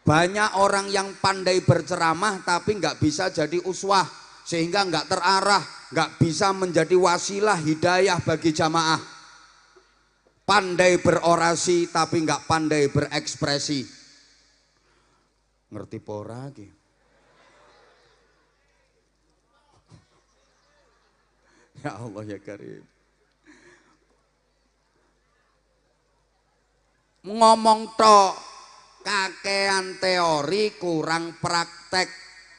Banyak orang yang pandai berceramah tapi nggak bisa jadi uswah, sehingga nggak terarah, nggak bisa menjadi wasilah hidayah bagi jamaah. Pandai berorasi tapi nggak pandai berekspresi. Ngerti pora lagi? Ya Allah ya Karim. Ngomong tok, kakean teori kurang praktek,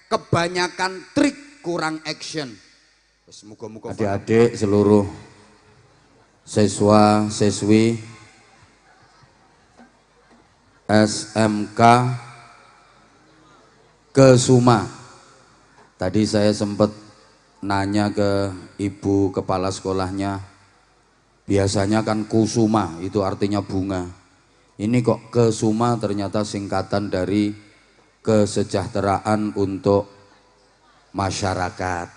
kebanyakan trik kurang action. Semoga-moga adik-adik seluruh siswa siswi SMK Kesuma. Tadi saya sempat nanya ke ibu kepala sekolahnya, biasanya kan kusuma itu artinya bunga. Ini kok Kesuma ternyata singkatan dari kesejahteraan untuk masyarakat.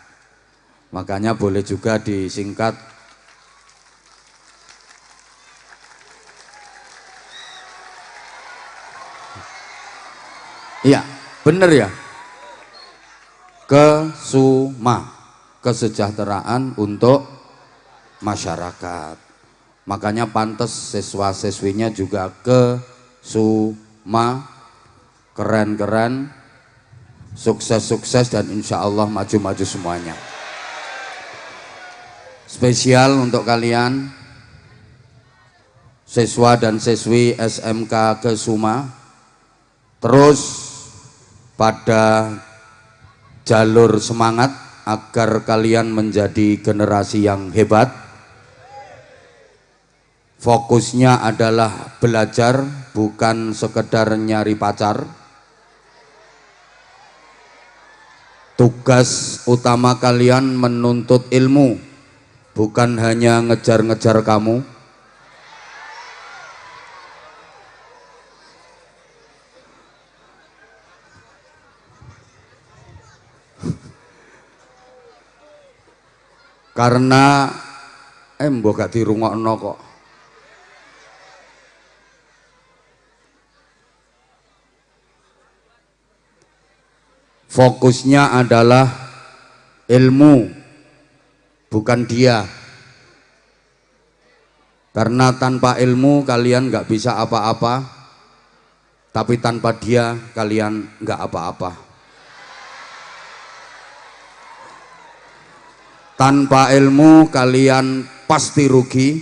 Makanya boleh juga disingkat iya, bener ya. Kesuma, kesejahteraan untuk masyarakat. Makanya pantas siswa-siswinya juga Kesuma, keren-keren, sukses-sukses dan insya Allah maju-maju semuanya. Spesial untuk kalian siswa dan siswi SMK Kesuma, terus pada jalur semangat agar kalian menjadi generasi yang hebat. Fokusnya adalah belajar, bukan sekedar nyari pacar. Tugas utama kalian menuntut ilmu, bukan hanya ngejar-ngejar kamu. Karena mbok gak dirungokno kok. Fokusnya adalah ilmu, bukan dia. Karena tanpa ilmu kalian nggak bisa apa-apa, tapi tanpa dia kalian nggak apa-apa. Tanpa ilmu kalian pasti rugi,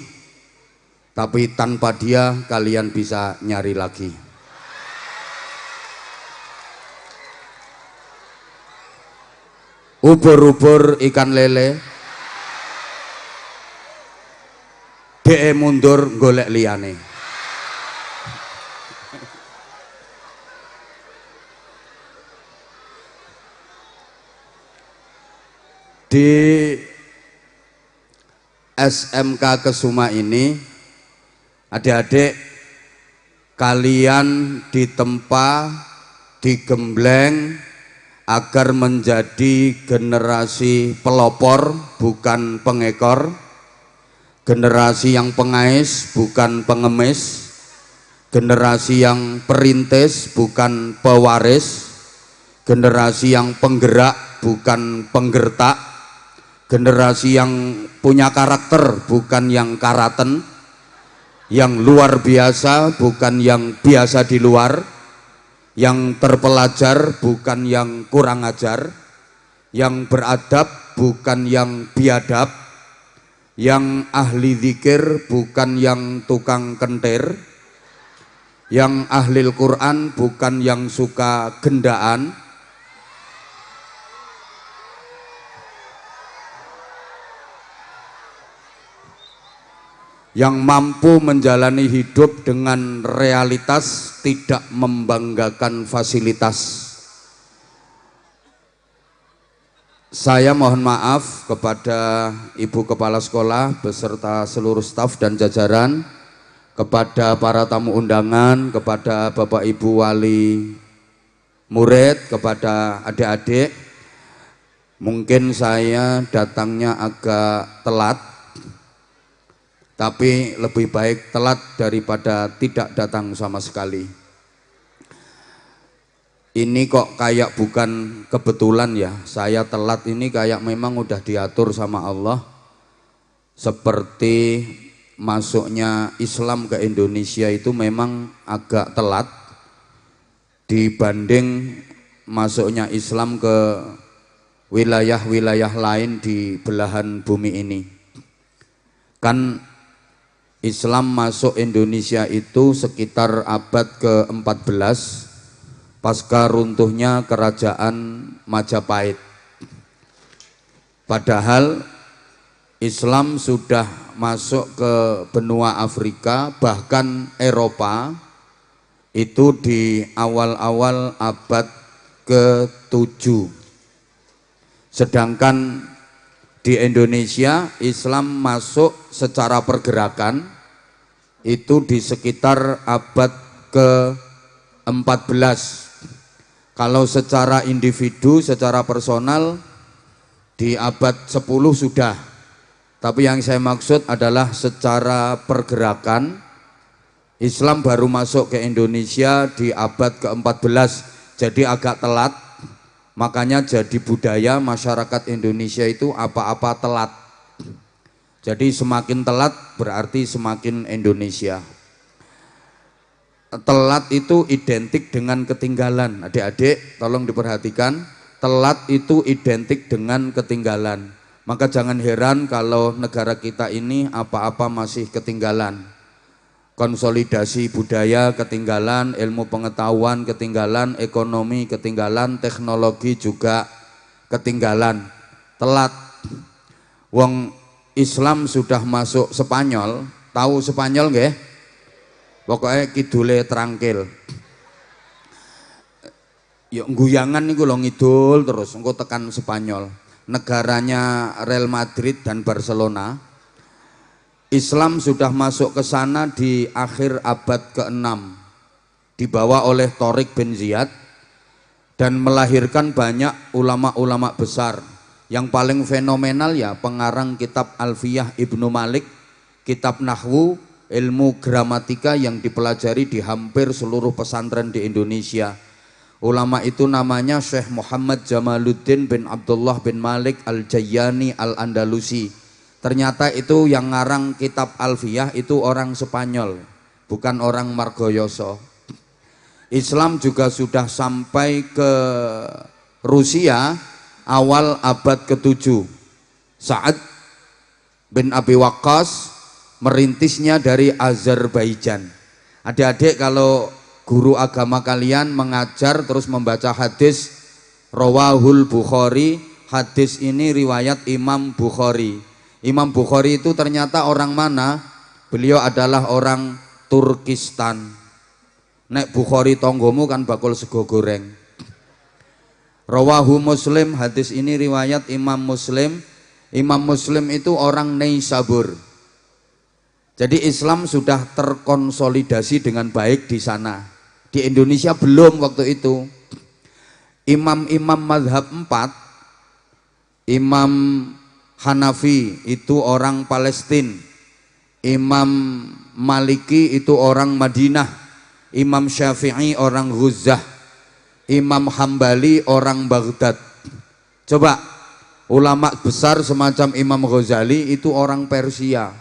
tapi tanpa dia kalian bisa nyari lagi. Ubur-ubur ikan lele, DE mundur golek liyane. Di SMK Kesuma ini, adik-adik kalian ditempa, digembleng agar menjadi generasi pelopor bukan pengekor, generasi yang pengais bukan pengemis, generasi yang perintis bukan pewaris, generasi yang penggerak bukan penggertak, generasi yang punya karakter bukan yang karaten, yang luar biasa bukan yang biasa di luar, yang terpelajar bukan yang kurang ajar, yang beradab bukan yang biadab, yang ahli zikir bukan yang tukang kentir, yang ahli Al-Quran bukan yang suka gendaan, yang mampu menjalani hidup dengan realitas, tidak membanggakan fasilitas. Saya mohon maaf kepada Ibu Kepala Sekolah beserta seluruh staf dan jajaran, kepada para tamu undangan, kepada Bapak Ibu Wali murid, kepada adik-adik. Mungkin saya datangnya agak telat, tapi lebih baik telat daripada tidak datang sama sekali. ini kok kayak bukan kebetulan ya, saya telat ini kayak memang udah diatur sama Allah. Seperti masuknya Islam ke Indonesia itu memang agak telat dibanding masuknya Islam ke wilayah-wilayah lain di belahan bumi ini. Kan Islam masuk Indonesia itu sekitar abad ke-14 pasca runtuhnya kerajaan Majapahit. Padahal Islam sudah masuk ke benua Afrika, bahkan Eropa, itu di awal-awal abad ke-7. Sedangkan di Indonesia Islam masuk secara pergerakan itu di sekitar abad ke-14. Kalau secara individu, secara personal di abad 10 sudah. Tapi yang saya maksud adalah secara pergerakan Islam baru masuk ke Indonesia di abad ke-14. Jadi agak telat. Makanya jadi budaya masyarakat Indonesia itu apa-apa telat. Jadi semakin telat berarti semakin Indonesia. Telat itu identik dengan ketinggalan. Adik-adik tolong diperhatikan, telat itu identik dengan ketinggalan. Maka jangan heran kalau negara kita ini apa-apa masih ketinggalan. Konsolidasi budaya ketinggalan, ilmu pengetahuan ketinggalan, ekonomi ketinggalan, teknologi juga ketinggalan. Telat. Wong Islam sudah masuk Spanyol, tahu Spanyol nggih? Pokoknya kidule trangkil. Yuk guyangan niku lho ngidul terus engko tekan Spanyol. Negaranya Real Madrid dan Barcelona. Islam sudah masuk ke sana di akhir abad ke-6. Dibawa oleh Tariq bin Ziyad dan melahirkan banyak ulama-ulama besar. Yang paling fenomenal ya pengarang kitab Alfiyah Ibnu Malik, kitab Nahwu, ilmu gramatika yang dipelajari di hampir seluruh pesantren di Indonesia. Ulama itu namanya Syekh Muhammad Jamaluddin bin Abdullah bin Malik Al-Jayyani Al-Andalusi. Ternyata itu yang ngarang kitab Alfiyah itu orang Spanyol, bukan orang Margoyoso. Islam juga sudah sampai ke Rusia awal abad ke-7. Sa'ad bin Abi Waqqas merintisnya dari Azerbaijan. Adik-adik kalau guru agama kalian mengajar terus membaca hadis Rawahul Bukhari, hadis ini riwayat Imam Bukhari. Imam Bukhari itu ternyata orang mana? Beliau adalah orang Turkistan. Nek Bukhari tonggomu kan bakul sego goreng. Rawahu Muslim, hadis ini riwayat Imam Muslim. Imam Muslim itu orang Neisabur. Jadi Islam sudah terkonsolidasi dengan baik di sana. Di Indonesia belum waktu itu. Imam-imam mazhab 4, Imam Hanafi itu orang Palestina, Imam Maliki itu orang Madinah, Imam Syafi'i orang Ghuzah, Imam Hambali orang Baghdad. Coba ulama besar semacam Imam Ghazali itu orang Persia,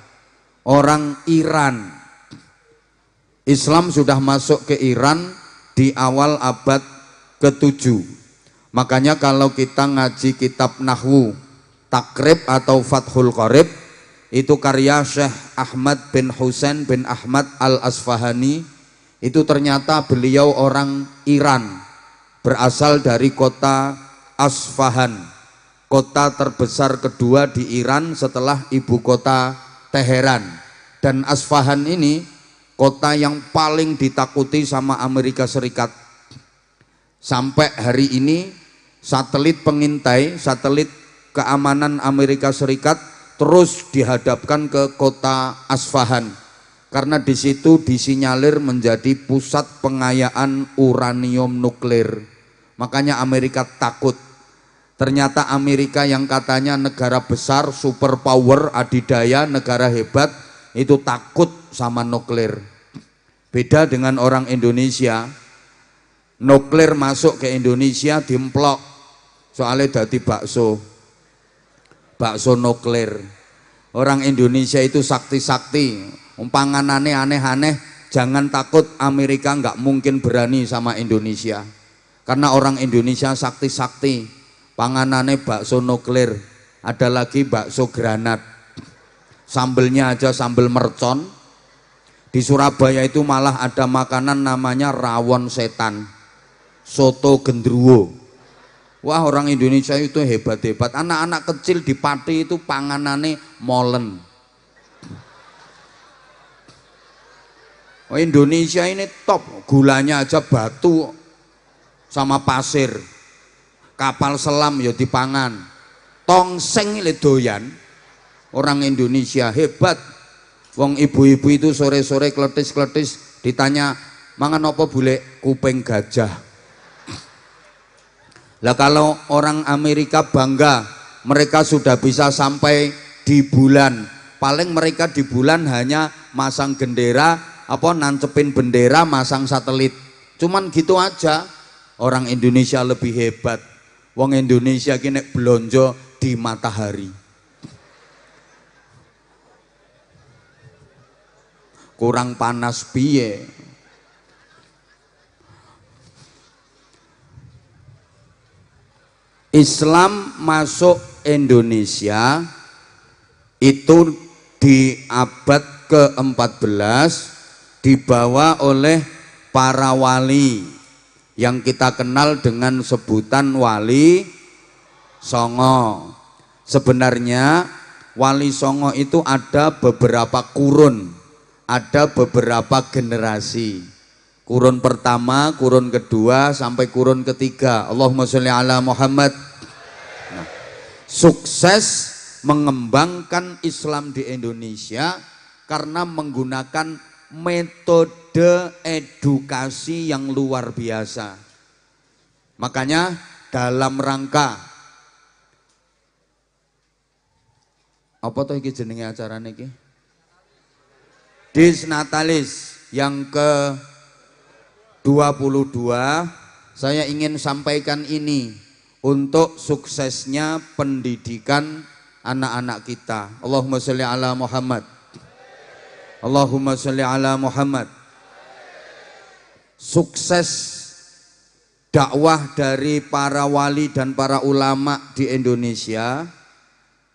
orang Iran. Islam sudah masuk ke Iran di awal abad ke-7. Makanya kalau kita ngaji kitab Nahwu Takrib atau Fathul Qorib, itu karya Syekh Ahmad bin Husain bin Ahmad Al-Asfahani. Itu ternyata beliau orang Iran, berasal dari kota Asfahan, kota terbesar kedua di Iran setelah ibu kota Teheran. Dan Asfahan ini kota yang paling ditakuti sama Amerika Serikat. Sampai hari ini satelit pengintai, satelit keamanan Amerika Serikat terus dihadapkan ke kota Asfahan karena di situ disinyalir menjadi pusat pengayaan uranium nuklir. Makanya Amerika takut. Ternyata Amerika yang katanya negara besar, superpower, adidaya, negara hebat, itu takut sama nuklir. Beda dengan orang Indonesia. Nuklir masuk ke Indonesia dimplok. Soalnya dadi bakso. Bakso nuklir. Orang Indonesia itu sakti-sakti. Panganane aneh-aneh. Jangan takut, Amerika nggak mungkin berani sama Indonesia. Karena orang Indonesia sakti-sakti. Panganane bakso nuklir. Ada lagi bakso granat. Sambelnya aja sambel mercon. Di Surabaya itu malah ada makanan namanya rawon setan. Soto gendruwo. Wah, orang Indonesia itu hebat-hebat. Anak-anak kecil di Pati itu panganane molen. Oh, Indonesia ini top. Gulanya aja batu sama pasir. Kapal selam ya dipangan. Tongseng ini doyan. Orang Indonesia hebat. Wong ibu-ibu itu sore-sore kletis-kletis ditanya, mangan apa bule? Kuping gajah. Lah kalau orang Amerika bangga, mereka sudah bisa sampai di bulan. Paling mereka di bulan hanya masang gendera, nancepin bendera, masang satelit. Cuman gitu aja. Orang Indonesia lebih hebat. Wong Indonesia kini belonjo di matahari. Kurang panas piye. Islam masuk Indonesia itu di abad ke-14 dibawa oleh para wali yang kita kenal dengan sebutan Wali Songo. Sebenarnya Wali Songo itu ada beberapa kurun, ada beberapa generasi. Kurun pertama, kurun kedua, sampai kurun ketiga. Allahumma sholli ala Muhammad. Nah, sukses mengembangkan Islam di Indonesia karena menggunakan metode edukasi yang luar biasa. Makanya dalam rangka apa tuh iki jenenge acarane iki? Disnatalis yang ke 22, saya ingin sampaikan ini untuk suksesnya pendidikan anak-anak kita. Allahumma sholli ala Muhammad. Allahumma sholli ala Muhammad. Sukses dakwah dari para wali dan para ulama di Indonesia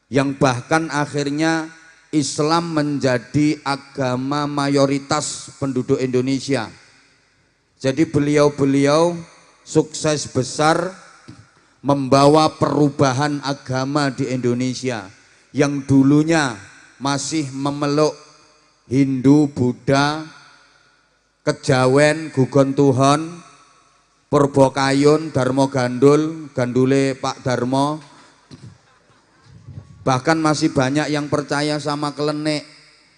yang bahkan akhirnya Islam menjadi agama mayoritas penduduk Indonesia. Jadi beliau-beliau sukses besar membawa perubahan agama di Indonesia yang dulunya masih memeluk Hindu, Buddha, Kejawen, Gugon Tuhon, Purba Kayun, Darmo Gandul, Gandule Pak Darmo. Bahkan masih banyak yang percaya sama Klenik.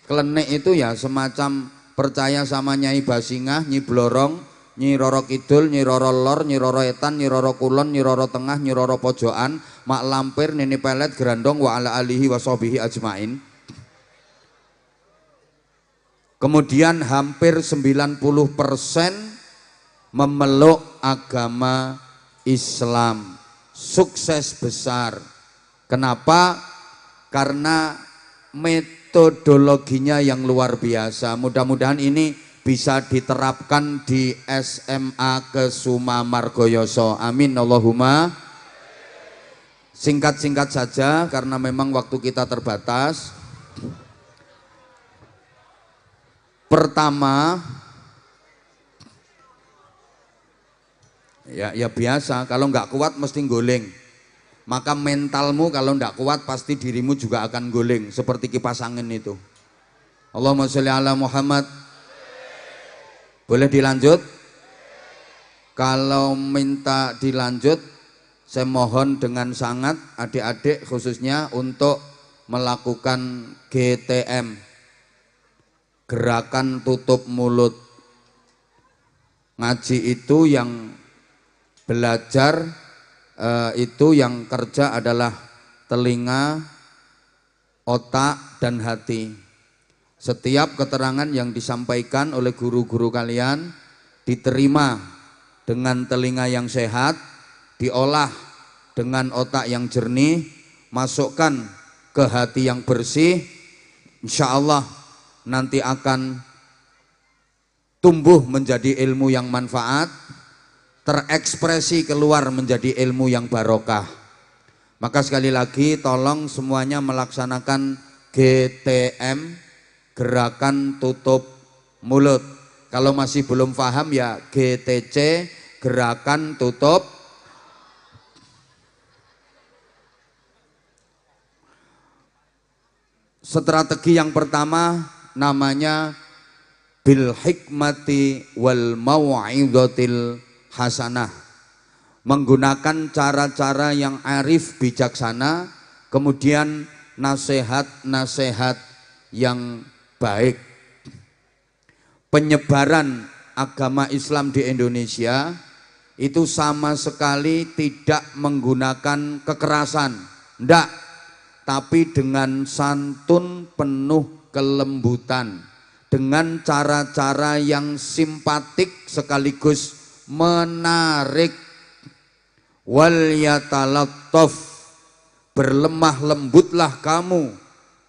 Klenik itu ya semacam percaya sama Nyai Basingah, Nyi Blorong, Nyi Roro Kidul, Nyi Roro Lor, Nyi Roro Etan, Nyi Roro Kulon, Nyi Roro Tengah, Nyi Roro Pojokan, Mak Lampir, Nini Pelet, Grandong, wa ala alihi wa sahbihi ajmain. Kemudian hampir 90% memeluk agama Islam. Sukses besar. Kenapa? Karena metodologinya yang luar biasa. Mudah-mudahan ini bisa diterapkan di SMA Kesuma Margoyoso. Amin Allahumma. Singkat-singkat saja karena memang waktu kita terbatas. Pertama, ya biasa, kalau nggak kuat mesti goleng. Maka mentalmu kalau nggak kuat pasti dirimu juga akan goleng seperti kipas angin itu. Allahumma sholli ala Muhammad. Boleh dilanjut? Kalau minta dilanjut, saya mohon dengan sangat adik-adik khususnya untuk melakukan GTM, gerakan tutup mulut. Ngaji itu yang belajar, itu yang kerja adalah telinga, otak, dan hati. Setiap keterangan yang disampaikan oleh guru-guru kalian diterima dengan telinga yang sehat, diolah dengan otak yang jernih, masukkan ke hati yang bersih, insya Allah nanti akan tumbuh menjadi ilmu yang manfaat, terekspresi keluar menjadi ilmu yang barokah. Maka sekali lagi tolong semuanya melaksanakan GTM, gerakan tutup mulut. Kalau masih belum paham ya GTC, gerakan tutup. Strategi yang pertama namanya bil hikmati wal mau'izatil hasanah. Menggunakan cara-cara yang arif bijaksana, kemudian nasihat-nasihat yang baik. Penyebaran agama Islam di Indonesia itu sama sekali tidak menggunakan kekerasan, enggak, tapi dengan santun penuh kelembutan, dengan cara-cara yang simpatik sekaligus menarik. Wal yatalattaf, berlemah lembutlah kamu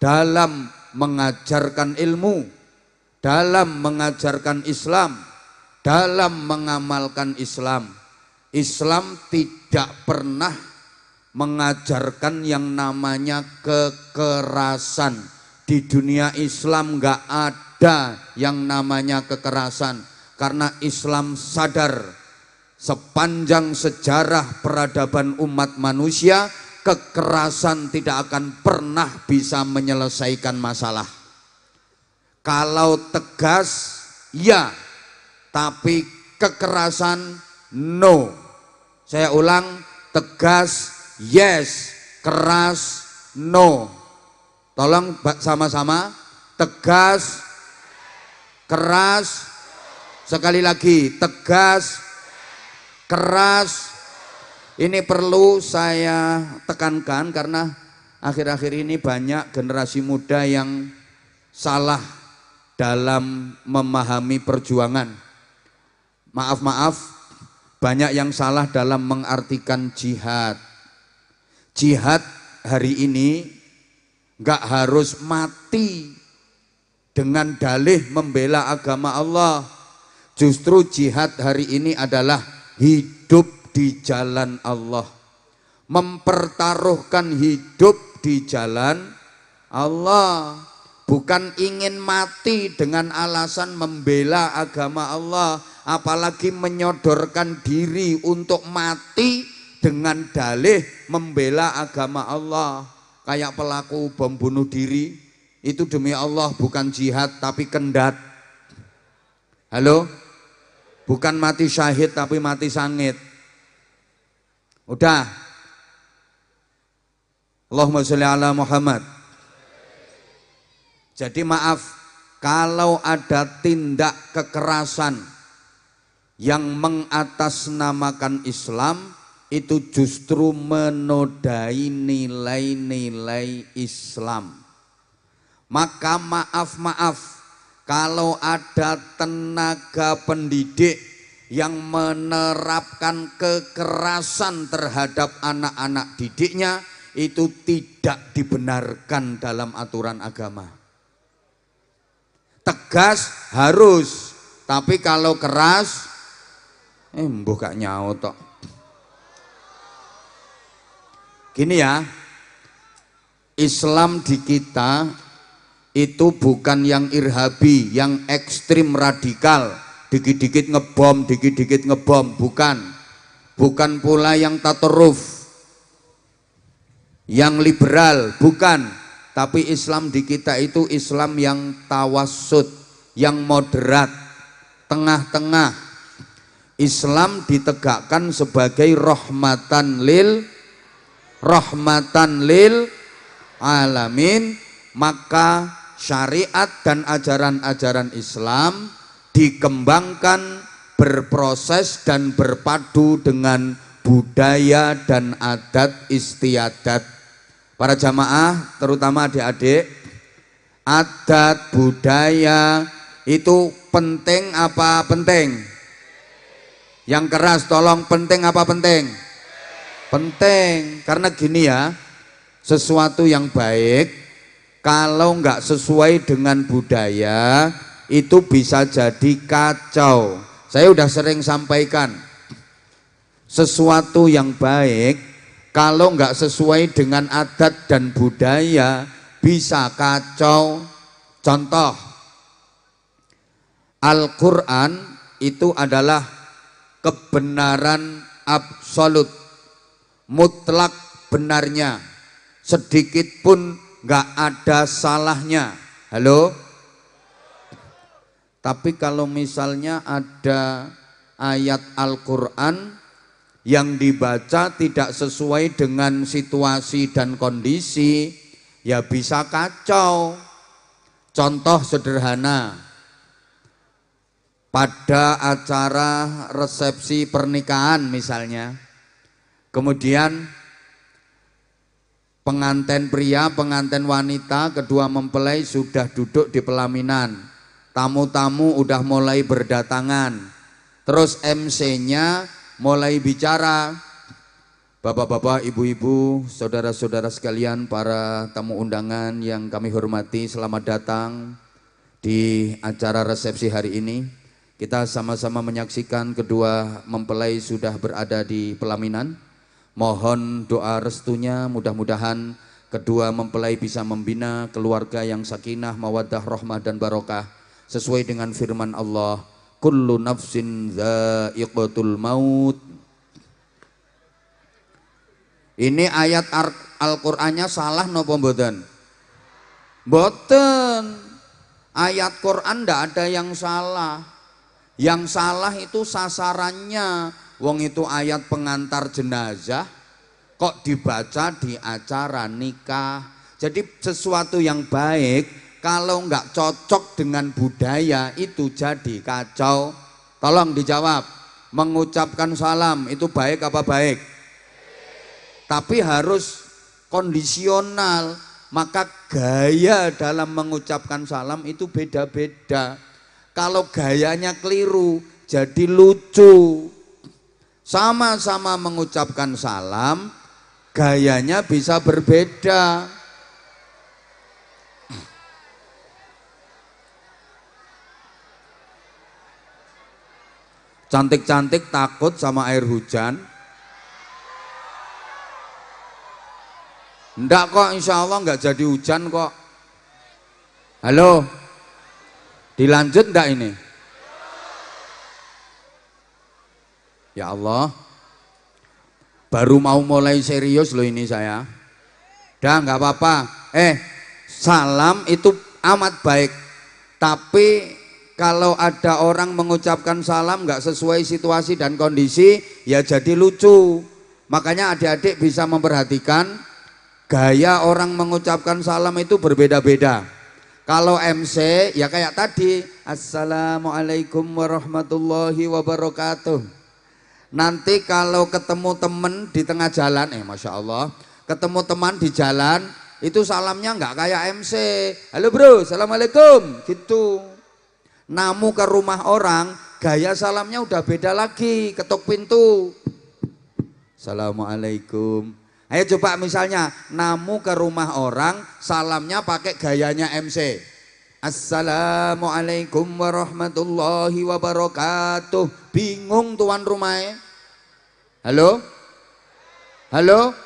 dalam mengajarkan ilmu, dalam mengajarkan Islam, dalam mengamalkan Islam. Islam tidak pernah mengajarkan yang namanya kekerasan. Di dunia Islam enggak ada yang namanya kekerasan, karena Islam sadar sepanjang sejarah peradaban umat manusia, kekerasan tidak akan pernah bisa menyelesaikan masalah. Kalau tegas ya, tapi kekerasan no. Saya ulang, tegas yes, keras no. Tolong sama-sama, tegas, keras, sekali lagi, tegas, keras. Ini perlu saya tekankan karena akhir-akhir ini banyak generasi muda yang salah dalam memahami perjuangan. Maaf, banyak yang salah dalam mengartikan jihad. Jihad hari ini enggak harus mati dengan dalih membela agama Allah. Justru jihad hari ini adalah hidup di jalan Allah, mempertaruhkan hidup di jalan Allah, bukan ingin mati dengan alasan membela agama Allah, apalagi menyodorkan diri untuk mati dengan dalih membela agama Allah. Kayak pelaku bom bunuh diri itu demi Allah, bukan jihad tapi kendat. Halo? Bukan mati syahid tapi mati sangit. Udah. Allahumma sholli ala Muhammad. Jadi maaf, kalau ada tindak kekerasan yang mengatasnamakan Islam, itu justru menodai nilai-nilai Islam. Maka maaf, kalau ada tenaga pendidik yang menerapkan kekerasan terhadap anak-anak didiknya, itu tidak dibenarkan dalam aturan agama. Tegas harus, tapi kalau keras, mbuh gak nyaut tok. Gini ya, Islam di kita itu bukan yang irhabi, yang ekstrim radikal, dikit-dikit ngebom, bukan. Bukan pula yang tatarruf, yang liberal, bukan. Tapi Islam di kita itu Islam yang tawassut, yang moderat, tengah-tengah. Islam ditegakkan sebagai rahmatan lil alamin, maka syariat dan ajaran-ajaran Islam dikembangkan, berproses dan berpadu dengan budaya dan adat istiadat. Para jamaah, terutama adik-adik, adat budaya itu penting apa penting? Yang keras tolong, penting apa penting? Penting, karena gini ya, sesuatu yang baik kalau nggak sesuai dengan budaya itu bisa jadi kacau. Saya udah sering sampaikan, sesuatu yang baik kalau nggak sesuai dengan adat dan budaya bisa kacau. Contoh, Al-Quran itu adalah kebenaran absolut, mutlak benarnya, sedikit pun nggak ada salahnya. Halo? Tapi kalau misalnya ada ayat Al-Quran yang dibaca tidak sesuai dengan situasi dan kondisi, ya bisa kacau. Contoh sederhana, pada acara resepsi pernikahan misalnya, kemudian pengantin pria, pengantin wanita, kedua mempelai sudah duduk di pelaminan, tamu-tamu udah mulai berdatangan, terus MC-nya mulai bicara, bapak-bapak, ibu-ibu, saudara-saudara sekalian, para tamu undangan yang kami hormati, selamat datang di acara resepsi hari ini. Kita sama-sama menyaksikan kedua mempelai sudah berada di pelaminan. Mohon doa restunya, mudah-mudahan kedua mempelai bisa membina keluarga yang sakinah, mawaddah, rahmah dan barokah sesuai dengan firman Allah, kullu nafsin dha'iqatul maut. Ini ayat Al-Qur'annya salah napa mboten? Mboten. Ayat Quran ndak ada yang salah. Yang salah itu sasarannya. Wong itu ayat pengantar jenazah kok dibaca di acara nikah. Jadi sesuatu yang baik kalau nggak cocok dengan budaya itu jadi kacau. Tolong dijawab. Mengucapkan salam itu baik apa baik? Tapi harus kondisional, maka gaya dalam mengucapkan salam itu beda-beda. Kalau gayanya keliru jadi lucu. Sama-sama mengucapkan salam, gayanya bisa berbeda. Cantik-cantik takut sama air hujan. Enggak kok, insya Allah enggak jadi hujan kok. Halo, dilanjut enggak ini? Ya Allah, baru mau mulai serius loh ini saya. Dah enggak apa-apa. Salam itu amat baik. Tapi kalau ada orang mengucapkan salam enggak sesuai situasi dan kondisi, ya jadi lucu. Makanya adik-adik bisa memperhatikan gaya orang mengucapkan salam itu berbeda-beda. Kalau MC ya kayak tadi, Assalamualaikum warahmatullahi wabarakatuh. Nanti kalau ketemu temen di tengah jalan, Masya Allah, ketemu teman di jalan, itu salamnya nggak kayak MC. Halo bro, Assalamualaikum, gitu. Namu ke rumah orang, gaya salamnya udah beda lagi, ketuk pintu. Assalamualaikum. Ayo coba misalnya namu ke rumah orang, salamnya pakai gayanya MC. Assalamualaikum warahmatullahi wabarakatuh. Bingung tuan rumahnya. Halo? Halo?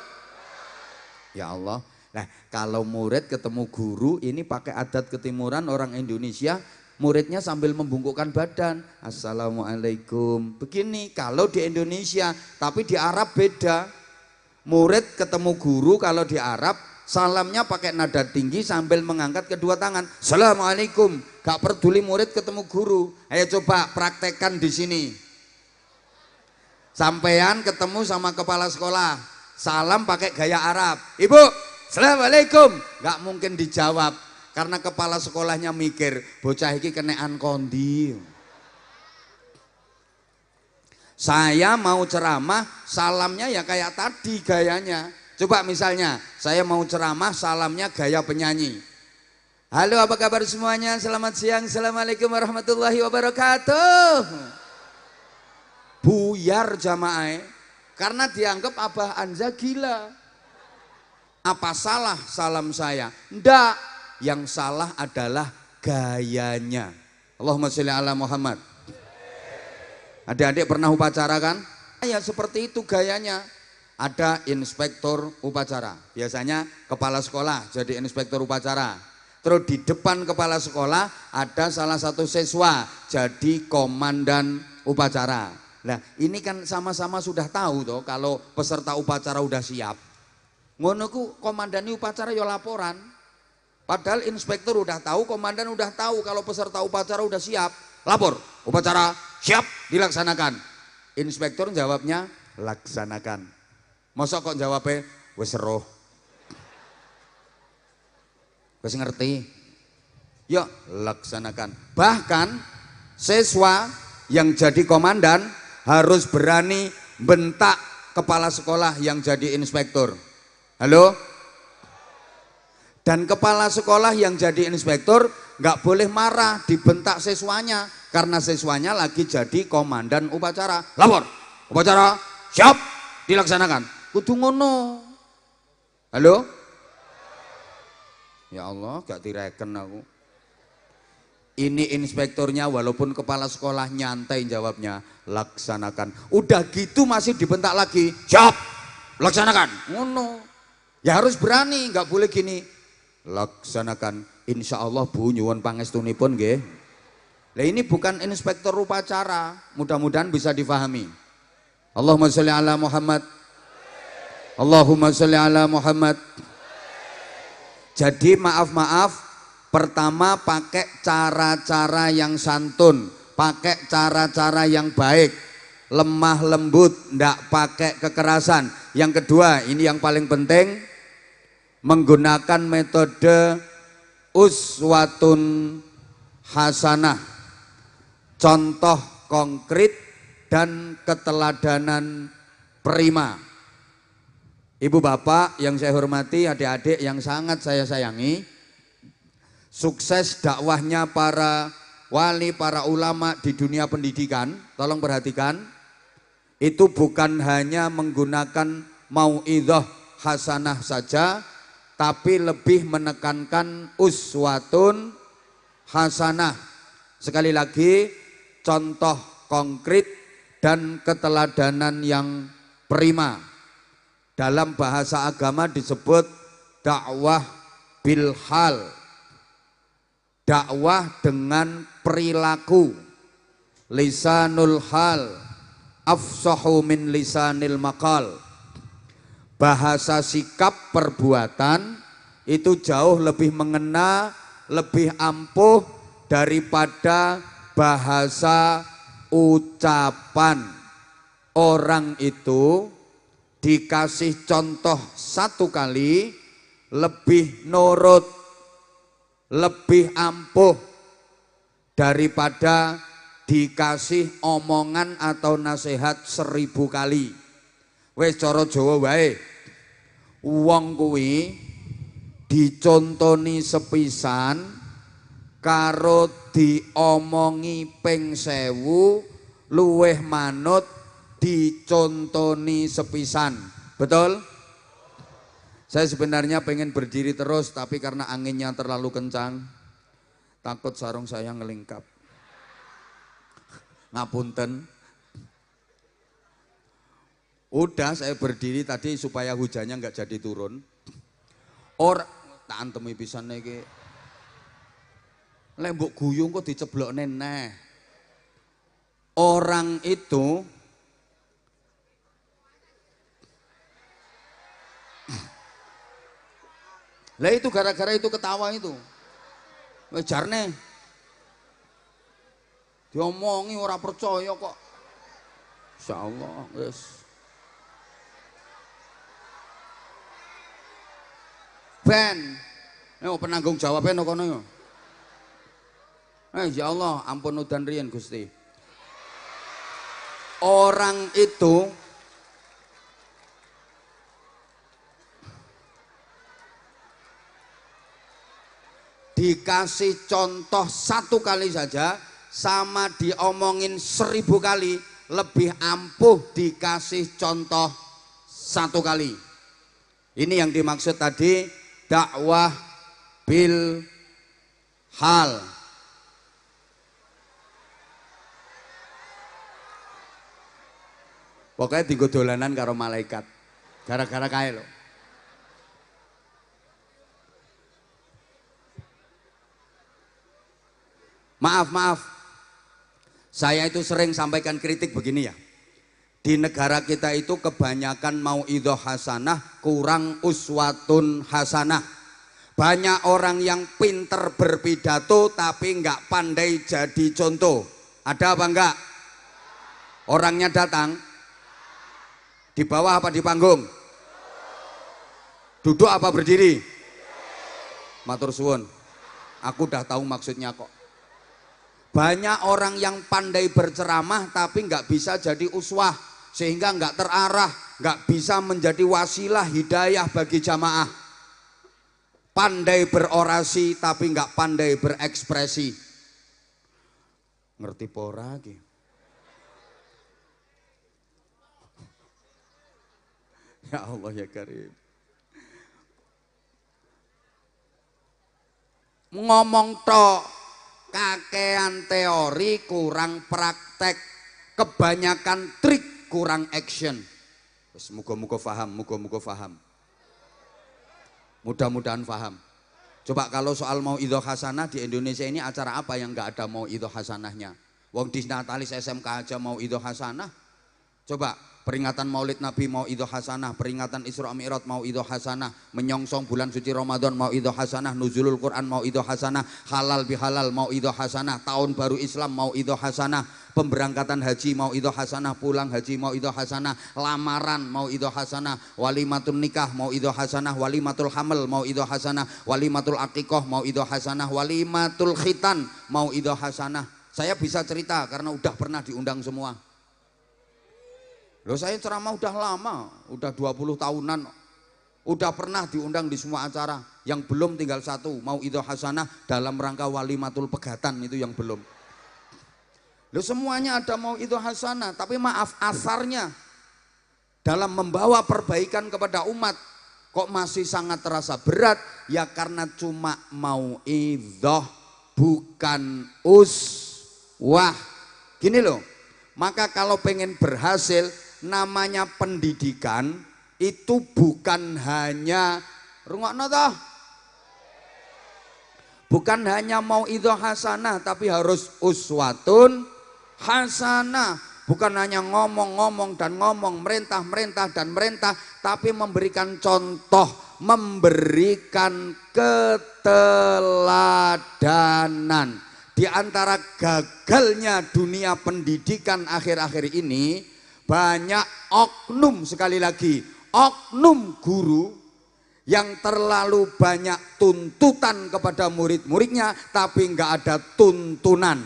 Ya Allah. Nah, kalau murid ketemu guru ini pakai adat ketimuran orang Indonesia, muridnya sambil membungkukkan badan. Assalamualaikum. Begini kalau di Indonesia, tapi di Arab beda. Murid ketemu guru kalau di Arab salamnya pakai nada tinggi sambil mengangkat kedua tangan. Assalamualaikum. Gak peduli murid ketemu guru. Ayo coba praktekkan di sini. Sampean ketemu sama kepala sekolah, salam pakai gaya Arab. Ibu, Assalamualaikum. Gak mungkin dijawab karena kepala sekolahnya mikir bocah iki kenean kondi. Saya mau ceramah, salamnya ya kayak tadi gayanya. Coba misalnya, saya mau ceramah, salamnya gaya penyanyi. Halo, apa kabar semuanya? Selamat siang, Assalamualaikum warahmatullahi wabarakatuh. buyar jamaah karena dianggap Abah Anza gila. Apa salah salam saya? Ndak, yang salah adalah gayanya. Allahumma sholli ala Muhammad. Adik-adik pernah upacara kan? Ya seperti itu gayanya. Ada inspektur upacara, biasanya kepala sekolah jadi inspektur upacara. Terus di depan kepala sekolah ada salah satu siswa jadi komandan upacara. Nah ini kan sama-sama sudah tahu toh kalau peserta upacara udah siap. Ngono ku komandani upacara ya laporan. Padahal inspektur udah tahu, komandan udah tahu kalau peserta upacara udah siap. Lapor, upacara siap dilaksanakan. Inspektur jawabnya laksanakan. Masa kok jawabnya wis roh. Wis ngerti. Yuk laksanakan. Bahkan siswa yang jadi komandan harus berani bentak kepala sekolah yang jadi inspektur. Halo? Dan kepala sekolah yang jadi inspektur nggak boleh marah dibentak siswanya karena siswanya lagi jadi komandan upacara. Lapor, upacara siap dilaksanakan. Kudu ngono. Halo? Ya Allah, gak direken aku. Ini inspektornya walaupun kepala sekolah nyantai jawabnya, laksanakan. Udah gitu masih dibentak lagi. Siap, laksanakan. Ngono. Ya harus berani, nggak boleh gini. Laksanakan. Insya Allah Bu nyuwun pangestunipun nggih. Lah ini bukan inspektor upacara. Mudah-mudahan bisa difahami. Allahumma sholli ala Muhammad. Allahumma sholli ala Muhammad. Jadi maaf-maaf, pertama pakai cara-cara yang santun, pakai cara-cara yang baik, lemah lembut, ndak pakai kekerasan. Yang kedua, ini yang paling penting, menggunakan metode uswatun hasanah, contoh konkret dan keteladanan prima. Ibu bapak yang saya hormati, adik-adik yang sangat saya sayangi, sukses dakwahnya para wali, para ulama di dunia pendidikan, tolong perhatikan, itu bukan hanya menggunakan mau'idhah hasanah saja, tapi lebih menekankan uswatun hasanah. Sekali lagi, contoh konkret dan keteladanan yang prima. Dalam bahasa agama disebut dakwah bilhal, dakwah dengan perilaku. Lisanul hal afsahu min lisanil maqal. Bahasa sikap perbuatan itu jauh lebih mengena, lebih ampuh daripada bahasa ucapan. Orang itu dikasih contoh satu kali lebih nurut, lebih ampuh daripada dikasih omongan atau nasihat 1000 kali. Wes cara Jawa wae, wong kuwi dicontoni sepisan karo diomongi ping 1000 luweh manut dicontoni sepisan. Betul? Saya sebenarnya pengen berdiri terus, tapi karena anginnya terlalu kencang, takut sarung saya ngelingkap. Ngapunten. Udah saya berdiri tadi supaya hujannya nggak jadi turun. Tak antemi pisan iki. Lek mbok guyung kok diceblokne neh. Orang itu lah itu gara-gara itu ketawa itu. Jarne diomongi ora percaya kok. Insyaallah wis. Ben, penanggung jawabnya no kono yo. Ya Allah, ampun udan riyen Gusti. Orang itu dikasih contoh satu kali saja sama diomongin 1000 kali lebih ampuh dikasih contoh satu kali. Ini yang dimaksud tadi dakwah bil hal. Pokoknya digodolanan karo malaikat. Gara-gara kae lho. Maaf. Saya itu sering sampaikan kritik begini ya. Di negara kita itu kebanyakan mauidhah hasanah, kurang uswatun hasanah. Banyak orang yang pinter berpidato tapi nggak pandai jadi contoh. Ada apa enggak? Orangnya datang di bawah apa di panggung? Duduk apa berdiri? Matur suwun. Aku udah tahu maksudnya kok. Banyak orang yang pandai berceramah tapi nggak bisa jadi uswah, sehingga nggak terarah, nggak bisa menjadi wasilah hidayah bagi jamaah. Pandai berorasi tapi nggak pandai berekspresi. Ngerti pora ki? Ya Allah ya Karim. Ngomong tok, kakean teori kurang praktek, kebanyakan trik kurang action. Muga-muga faham, muga-muga faham. Mudah-mudahan faham. Coba kalau soal mauidhah hasanah di Indonesia ini acara apa yang nggak ada mauidhah hasanahnya? Wong di Natalis SMK aja mauidhah hasanah. Coba peringatan Maulid Nabi mauidhah hasanah, peringatan Isra Mi'raj mauidhah hasanah, menyongsong bulan suci Ramadan mauidhah hasanah, nuzulul Quran mauidhah hasanah, halal bihalal mauidhah hasanah, tahun baru Islam mauidhah hasanah, pemberangkatan haji mauidhah hasanah, pulang haji mauidhah hasanah, lamaran mauidhah hasanah, walimatul nikah mauidhah hasanah, walimatul hamil mauidhah hasanah, walimatul aqiqah mauidhah hasanah, walimatul khitan mauidhah hasanah. Saya bisa cerita karena udah pernah diundang semua. Loh, saya ceramah udah lama, udah 20 tahunan, udah pernah diundang di semua acara. Yang belum tinggal satu, mauidhah hasanah dalam rangka walimatul pegatan, itu yang belum. Loh, semuanya ada mauidhah hasanah, tapi maaf asarnya dalam membawa perbaikan kepada umat kok masih sangat terasa berat, ya karena cuma mauidhah bukan uswah. Gini loh, maka kalau pengen berhasil, namanya pendidikan itu bukan hanya rungokno toh, bukan hanya mauidhah hasanah, tapi harus uswatun hasanah. Bukan hanya ngomong-ngomong dan ngomong, merintah-merintah dan merintah, tapi memberikan contoh, memberikan keteladanan. Di antara gagalnya dunia pendidikan akhir-akhir ini, banyak oknum, sekali lagi oknum guru yang terlalu banyak tuntutan kepada murid-muridnya tapi nggak ada tuntunan.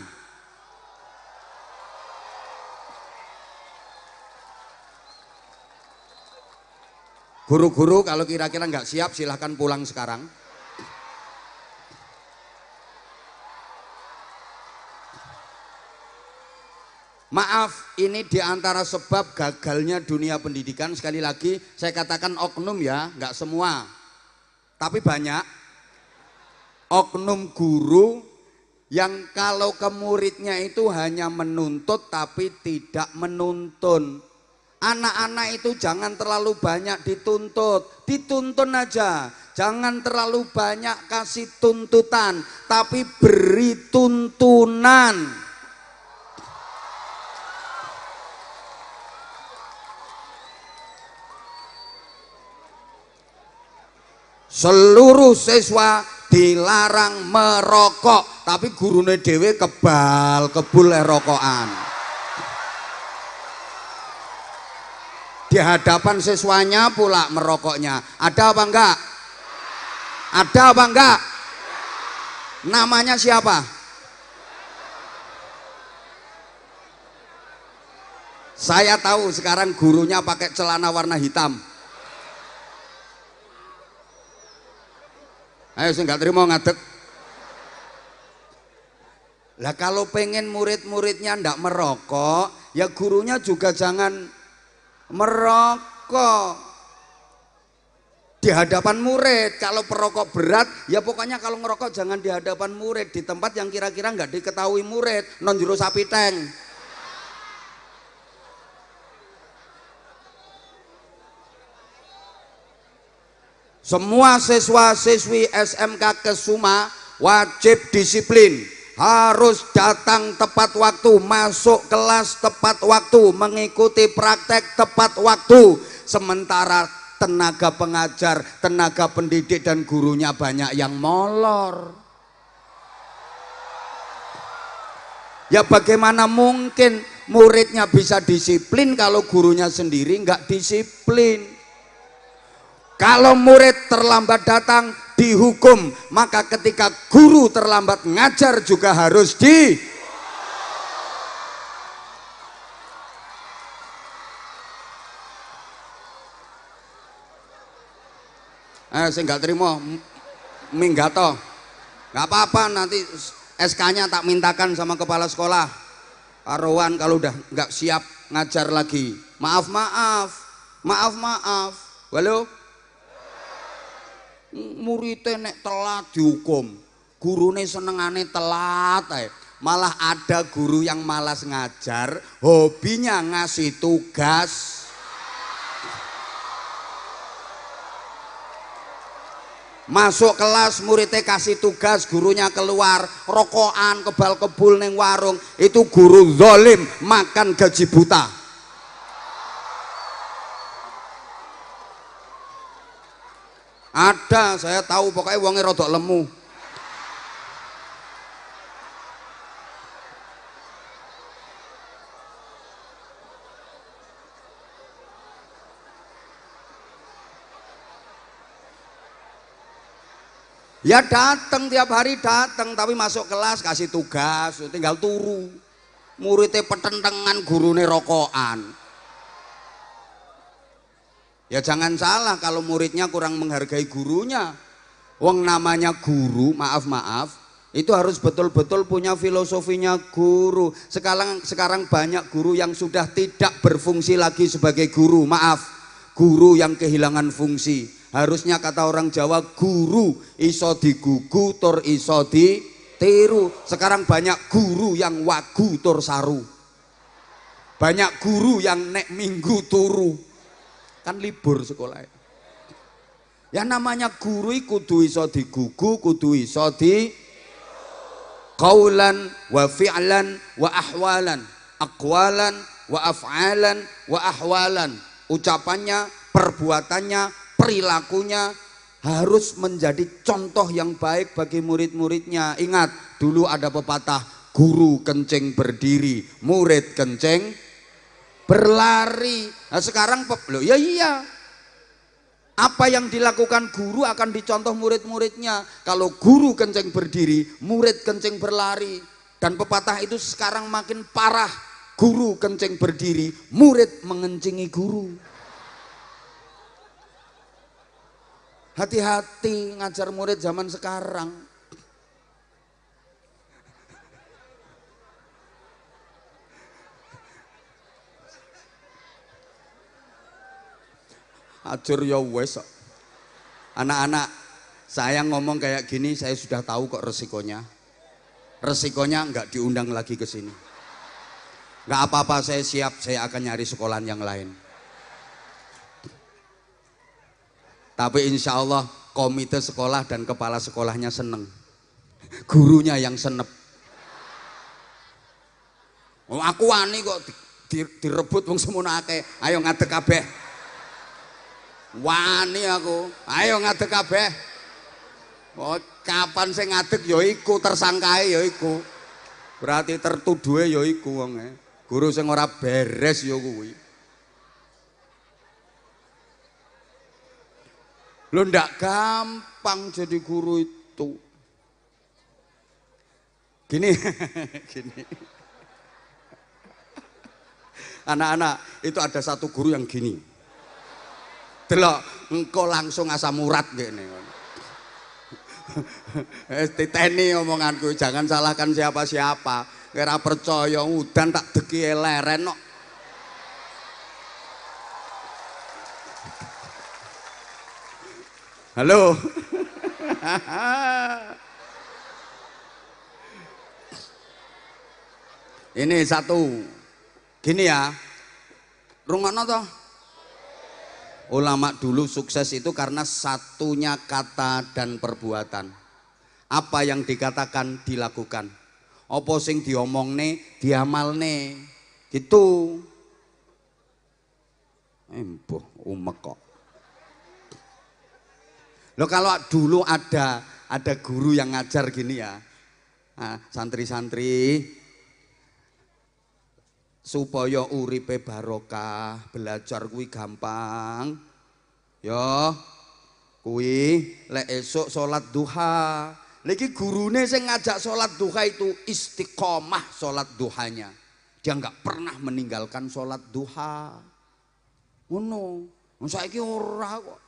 Guru-guru kalau kira-kira nggak siap silahkan pulang sekarang. Maaf, ini diantara sebab gagalnya dunia pendidikan. Sekali lagi saya katakan oknum ya, nggak semua, tapi banyak oknum guru yang kalau ke muridnya itu hanya menuntut tapi tidak menuntun. Anak-anak itu jangan terlalu banyak dituntut, dituntun aja. Jangan terlalu banyak kasih tuntutan, tapi beri tuntunan. Seluruh siswa dilarang merokok, tapi gurune dhewe kebul rokokan. Di hadapan siswanya pula merokoknya. Ada apa enggak? Ada apa enggak? Namanya siapa? Saya tahu sekarang gurunya pakai celana warna hitam. Ayo sing gak terima ngadeg. Lah kalau pengen murid-muridnya ndak merokok, ya gurunya juga jangan merokok di hadapan murid. Kalau perokok berat, ya pokoknya kalau ngerokok jangan di hadapan murid, di tempat yang kira-kira nggak diketahui murid, non jero sapi teng. Semua siswa-siswi SMK Kesuma wajib disiplin, harus datang tepat waktu, masuk kelas tepat waktu, mengikuti praktek tepat waktu. Sementara tenaga pengajar, tenaga pendidik dan gurunya banyak yang molor. Ya bagaimana mungkin muridnya bisa disiplin kalau gurunya sendiri nggak disiplin? Kalau murid terlambat datang dihukum, maka ketika guru terlambat ngajar juga harus saya nggak terima minggato, nggak apa-apa, nanti SK-nya tak mintakan sama kepala sekolah. Arowan kalau udah nggak siap ngajar lagi, maaf. Halo, muridnya nek telat dihukum, gurune senengane telat ae. Malah ada guru yang malas ngajar, hobinya ngasih tugas. Masuk kelas muridnya kasih tugas, gurunya keluar rokokan kebal-kebul neng warung, itu guru zalim, makan gaji buta. Ada, saya tahu, pokoknya wonge rodok lemu. Ya datang tiap hari datang, tapi masuk kelas kasih tugas, tinggal turu. Muridnya petentengan, gurune rokokan. Ya jangan salah kalau muridnya kurang menghargai gurunya. Wong namanya guru, maaf, itu harus betul-betul punya filosofinya guru. Sekarang banyak guru yang sudah tidak berfungsi lagi sebagai guru, maaf. Guru yang kehilangan fungsi. Harusnya kata orang Jawa, guru iso digugu tur iso ditiru. Sekarang banyak guru yang wagu tur saru. Banyak guru yang nek minggu turu. Kan libur sekolah. Ya namanya guru kudu iso digugu, kudu iso di qaulan wa fi'lan wa ahwalan, aqwalan wa af'alan wa ahwalan. Ucapannya, perbuatannya, perilakunya harus menjadi contoh yang baik bagi murid-muridnya. Ingat, dulu ada pepatah, guru kencing berdiri, murid kencing berlari. Nah sekarang loh, ya iya, apa yang dilakukan guru akan dicontoh murid-muridnya. Kalau guru kencing berdiri, murid kencing berlari. Dan pepatah itu sekarang makin parah, guru kencing berdiri, murid mengencingi guru. Hati-hati ngajar murid zaman sekarang. Ajur ya wes. Anak-anak, saya ngomong kayak gini saya sudah tahu kok resikonya. Resikonya nggak diundang lagi ke sini. Nggak apa-apa, saya siap, saya akan nyari sekolahan yang lain. Tapi insya Allah komite sekolah dan kepala sekolahnya seneng. Gurunya yang senep. Oh, aku wani kok direbut wong semono akeh. Ayo ngadeg kabeh. Wani aku, ayo ngadeg kabeh. Oh, kapan saya ngadeg ya iku tersangkae ya iku. Berarti tertuduhe ya iku wonge. Guru sing ora beres ya kuwi. Lho ndak gampang jadi guru itu. Gini, gini. Anak-anak, itu ada satu guru yang gini. Delok engko langsung asam urat ngene. Titeni omonganku, jangan salahkan siapa-siapa. Kira percaya udan tak deki leren kok. Halo. Ini satu. Gini ya. Rungokno toh. Ulama dulu sukses itu karena satunya kata dan perbuatan. Apa yang dikatakan dilakukan. Apa sing diomongne diamalne. Gitu. Embuh umek kok. Loh kalau dulu ada guru yang ngajar gini ya. Santri-santri supaya uripe barokah, belajar kuwi gampang. Ya, kuwi lek esuk salat duha. Lagi gurune sing ngajak salat duha itu istiqomah salat duhanya. Dia nggak pernah meninggalkan salat duha. Ngono. Saiki ora kok.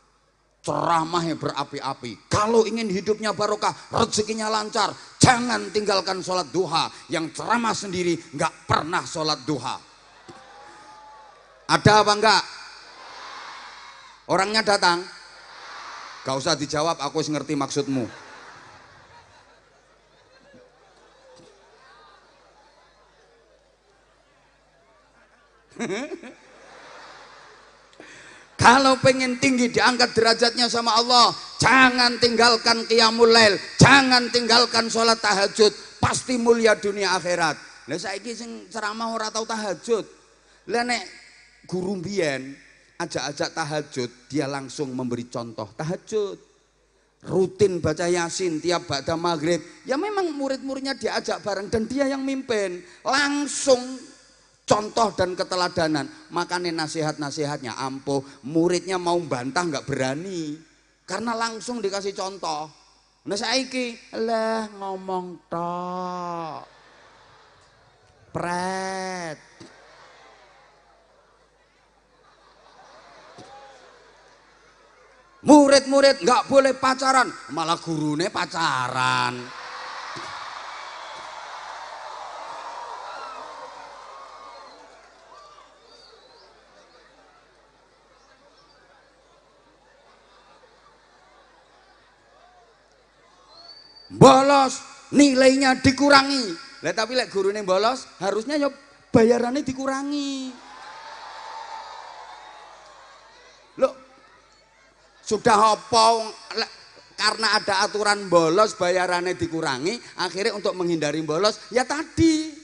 Ceramahnya berapi-api. Kalau ingin hidupnya barokah, rezekinya lancar, jangan tinggalkan sholat duha. Yang ceramah sendiri nggak pernah sholat duha. Ada apa enggak? Orangnya datang? Gak usah dijawab, aku ngerti maksudmu. Kalau pengen tinggi diangkat derajatnya sama Allah, jangan tinggalkan qiyamul lail, jangan tinggalkan sholat tahajud, pasti mulia dunia akhirat. Lah saiki sing ceramah ora tau tahajud. Lah nek guru mbiyen ajak-ajak tahajud, dia langsung memberi contoh tahajud. Rutin baca Yasin tiap ba'da maghrib. Ya memang murid-muridnya diajak bareng dan dia yang mimpin. Langsung contoh dan keteladanan. Makanya nasihat-nasihatnya ampuh, muridnya mau bantah nggak berani karena langsung dikasih contoh. Nah saiki lah ngomong tok pret. Murid-murid nggak boleh pacaran, malah gurune pacaran. Bolos nilainya dikurangi. Lah tapi lek gurune bolos harusnya ya bayarannya dikurangi. Loh, sudah apa karena ada aturan bolos bayarannya dikurangi, akhirnya untuk menghindari bolos ya tadi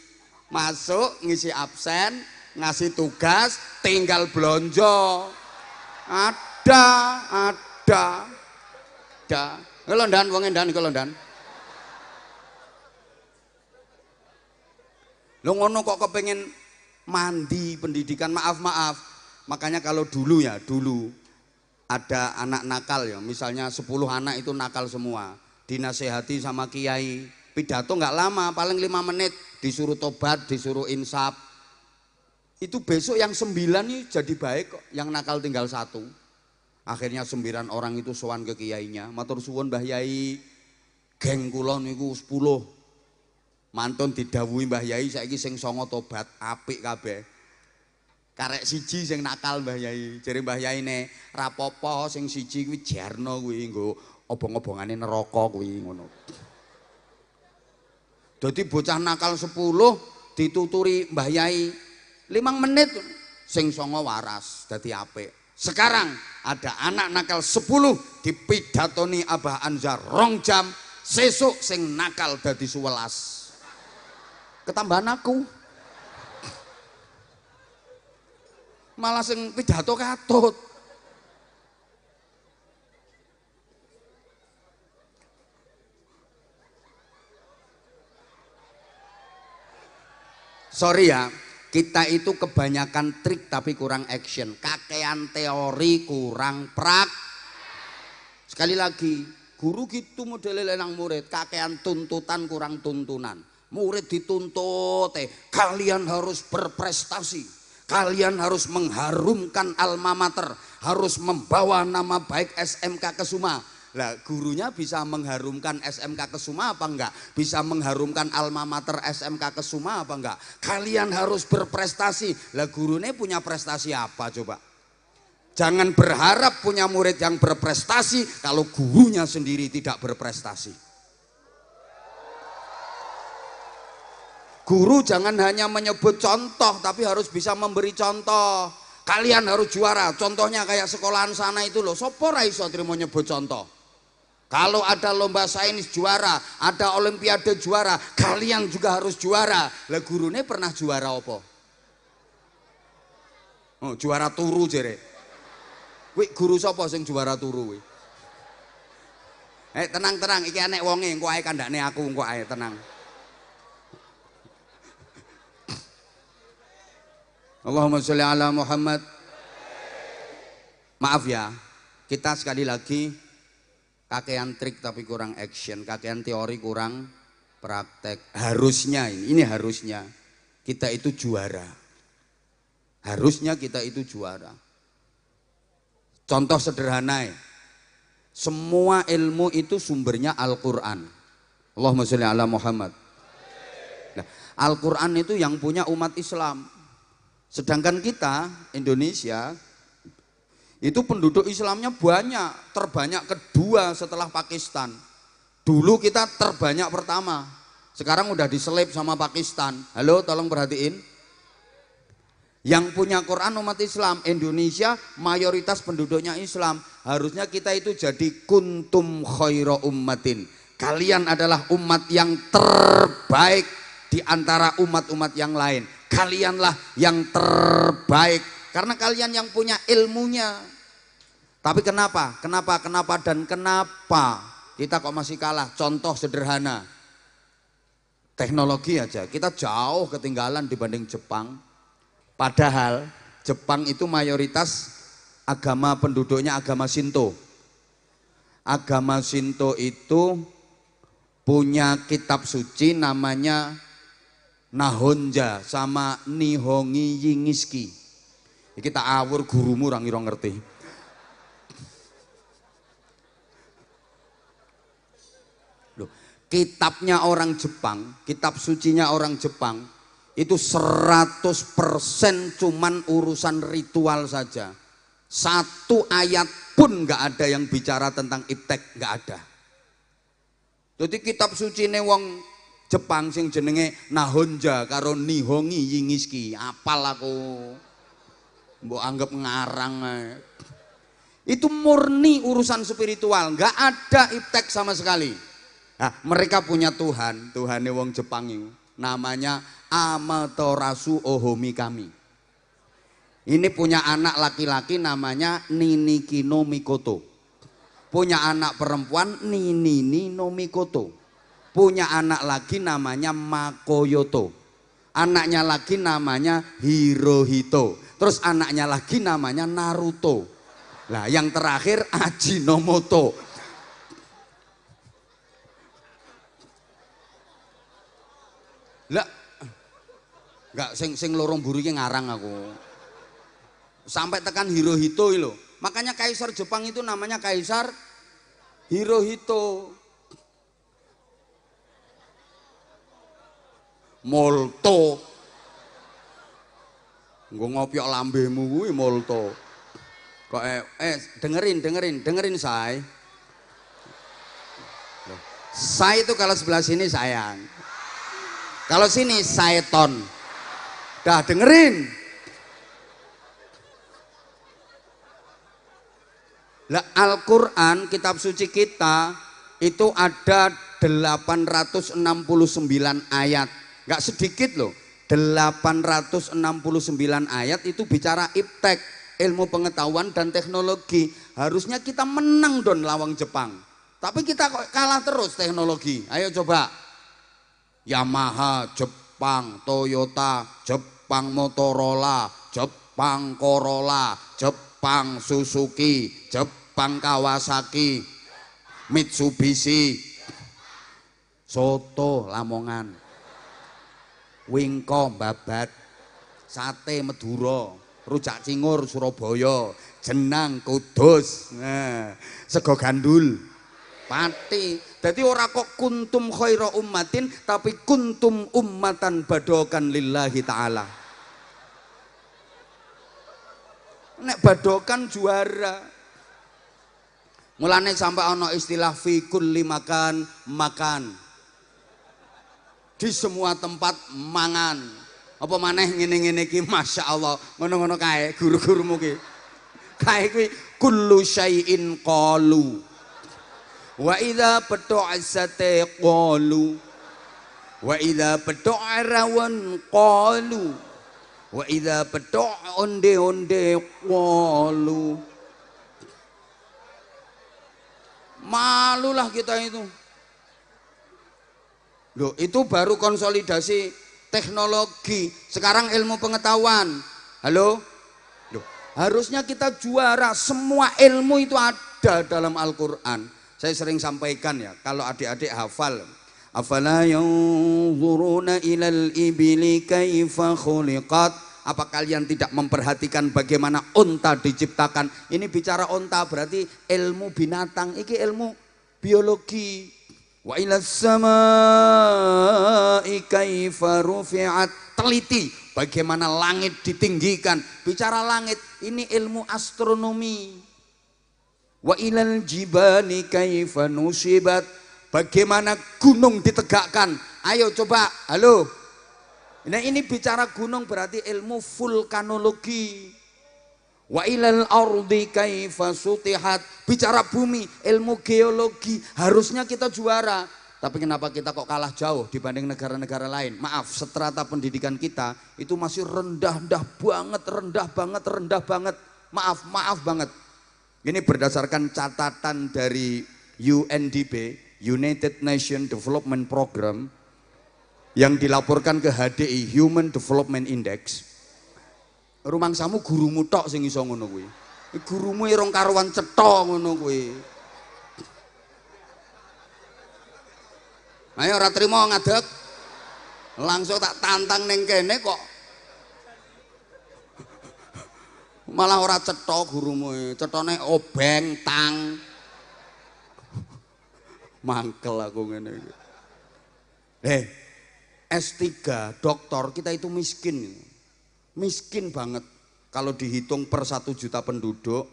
masuk ngisi absen, ngasih tugas, tinggal blonjo. Ada. Kelondan wong endan kelondan. Lo ngono kok kepengen mandi pendidikan, maaf. Makanya kalau dulu ada anak nakal ya, misalnya 10 anak itu nakal semua, dinasehati sama kiai, pidato nggak lama, paling 5 menit, disuruh tobat, disuruh insaf. Itu besok yang 9 nih jadi baik kok, yang nakal tinggal 1. Akhirnya 9 orang itu sowan ke kiainya, matur suwun Mbah Yai, geng kula niku 10. Mantun didhawuhi Mbah Yai saiki sing 9 tobat, apik kabeh. Karek siji sing nakal Mbah Yai. Jare Mbah Yai ne, rapopo sing siji kuwi jarno kuwi nggo obong-obongane neraka kuwi ngono. Dadi bocah nakal 10 dituturi Mbah Yai 5 menit sing 9 waras dadi apik. Sekarang ada anak nakal 10 dipidatoni Abah Anzar 2 jam, sesuk sing nakal dadi 11. Ketambahan aku. Malah sing pidato katut. Sorry ya, kita itu kebanyakan trik tapi kurang action. Kakean teori kurang Sekali lagi, guru gitu modelnya nang murid, kakean tuntutan kurang tuntunan. Murid dituntut, kalian harus berprestasi, kalian harus mengharumkan alma mater, harus membawa nama baik SMK Kesuma. Lah gurunya bisa mengharumkan SMK Kesuma apa enggak? Bisa mengharumkan alma mater SMK Kesuma apa enggak? Kalian harus berprestasi. Lah gurunya punya prestasi apa coba? Jangan berharap punya murid yang berprestasi kalau gurunya sendiri tidak berprestasi. Guru jangan hanya menyebut contoh, tapi harus bisa memberi contoh. Kalian harus juara. Contohnya kayak sekolahan sana itu loh. Sopo ra iso trimo nyebut contoh. Kalau ada lomba sains juara, ada olimpiade juara, kalian juga harus juara. Lah gurune pernah juara apa? Oh, juara turu jere. Wih, guru sapa sing juara turu kuwi? Tenang-tenang, iki anek wonge, engko ae kandhane aku, engko ae tenang. Allahumma sholli ala Muhammad. Maaf ya, kita sekali lagi kakean trik tapi kurang action, kakean teori kurang praktek. Harusnya ini harusnya kita itu juara. Harusnya kita itu juara. Contoh sederhana ya, semua ilmu itu sumbernya Al-Quran. Allahumma sholli ala Muhammad. Nah, Al-Quran itu yang punya umat Islam. Sedangkan kita, Indonesia, itu penduduk Islamnya banyak. Terbanyak kedua setelah Pakistan. Dulu kita terbanyak pertama. Sekarang udah diselip sama Pakistan. Halo, tolong perhatiin. Yang punya Quran umat Islam, Indonesia mayoritas penduduknya Islam. Harusnya kita itu jadi kuntum khaira ummatin. Kalian adalah umat yang terbaik di antara umat-umat yang lain. Kalianlah yang terbaik karena kalian yang punya ilmunya. Tapi kenapa kita kok masih kalah? Contoh sederhana, teknologi aja kita jauh ketinggalan dibanding Jepang. Padahal Jepang itu mayoritas agama penduduknya agama Shinto. Agama Shinto itu punya kitab suci namanya Nahonja sama Nihongi Yingiski. Kita awur gurumu orang ngira ngerti. Loh, kitabnya orang Jepang, kitab sucinya orang Jepang itu 100% cuman urusan ritual saja. Satu ayat pun nggak ada yang bicara tentang iptek, nggak ada. Jadi kitab suci ne wong Jepang sing jenenge Nahonja karo Nihongi Yingiski, apal aku. Mbok anggap ngarang. Itu murni urusan spiritual, nggak ada iptek sama sekali. Nah, mereka punya Tuhan, Tuhane wong Jepang itu namanya Amaterasu Ohomi Kami. Ini punya anak laki-laki namanya Niniki no Mikoto. Punya anak perempuan Ninini no Mikoto. Punya anak lagi namanya Makoyoto. Anaknya lagi namanya Hirohito. Terus anaknya lagi namanya Naruto. Lah yang terakhir Ajinomoto. Lah enggak sing lorong buru iki ngarang aku. Sampai tekan Hirohito lho. Makanya kaisar Jepang itu namanya Kaisar Hirohito. Molto. Nggo ngopiok lambemu kuwi molto. Kok dengerin say. Say itu kalau sebelah sini sayang. Kalau sini Saeton. Dah dengerin. Lah Al-Qur'an kitab suci kita itu ada 869 ayat. Enggak sedikit loh. 869 ayat itu bicara iptek, ilmu pengetahuan dan teknologi. Harusnya kita menang don lawang Jepang. Tapi kita kok kalah terus teknologi. Ayo coba. Yamaha Jepang, Toyota Jepang, Motorola Jepang, Corolla Jepang, Suzuki Jepang, Kawasaki, Mitsubishi, soto Lamongan, wingko Babat, sate Madura, rujak cingur Surabaya, jenang Kudus, sego gandul Pati. Jadi ora kok kuntum khaira ummatin, tapi kuntum ummatan badokan lillahi ta'ala. Nek badokan juara. Mulane sampai ono istilah fi kulli makan makan. Di semua tempat mangan. Apa maneh ngene-ngene iki masyaallah, ngono-ngono kae guru-gurumu ki. Kae kuwi kullu syai'in qalu. Wa idza patu'asate qalu. Wa idza patu'a rawan qalu. Wa idza patu'a onde-onde qalu. Malulah kita itu. Loh, itu baru konsolidasi teknologi. Sekarang ilmu pengetahuan. Halo? Loh, harusnya kita juara. Semua ilmu itu ada dalam Al-Quran. Saya sering sampaikan ya, kalau adik-adik hafal. Afala yanzuruna ilal ibili kaifa khuliqat. Apa kalian tidak memperhatikan bagaimana unta diciptakan? Ini bicara unta berarti ilmu binatang. Ini ilmu biologi. Wa ilas samai kaifa rufi'at. Teliti bagaimana langit ditinggikan. Bicara langit, ini ilmu astronomi. Wa ilal jibali kaifa nusibat. Bagaimana gunung ditegakkan. Ayo coba, halo. Nah ini bicara gunung berarti ilmu vulkanologi. Wa ilal ardi kaifa sutihat. Bicara bumi, ilmu geologi. Harusnya kita juara. Tapi kenapa kita kok kalah jauh dibanding negara-negara lain? Maaf, strata pendidikan kita itu masih rendah banget. Maaf banget. Ini berdasarkan catatan dari UNDP, United Nations Development Program, yang dilaporkan ke HDI, Human Development Index. Rumangsamu gurumu tok sing iso ngono kuwi. Gurumu irung karuan cetha ngono kuwi. Ayo ora trimo ngadeg. Langsung tak tantang ning kene kok. Malah ora cetha gurumu, cethane obeng tang. Mangkel aku ngene iki. S3 doktor kita itu miskin. Miskin banget. Kalau dihitung per 1 juta penduduk,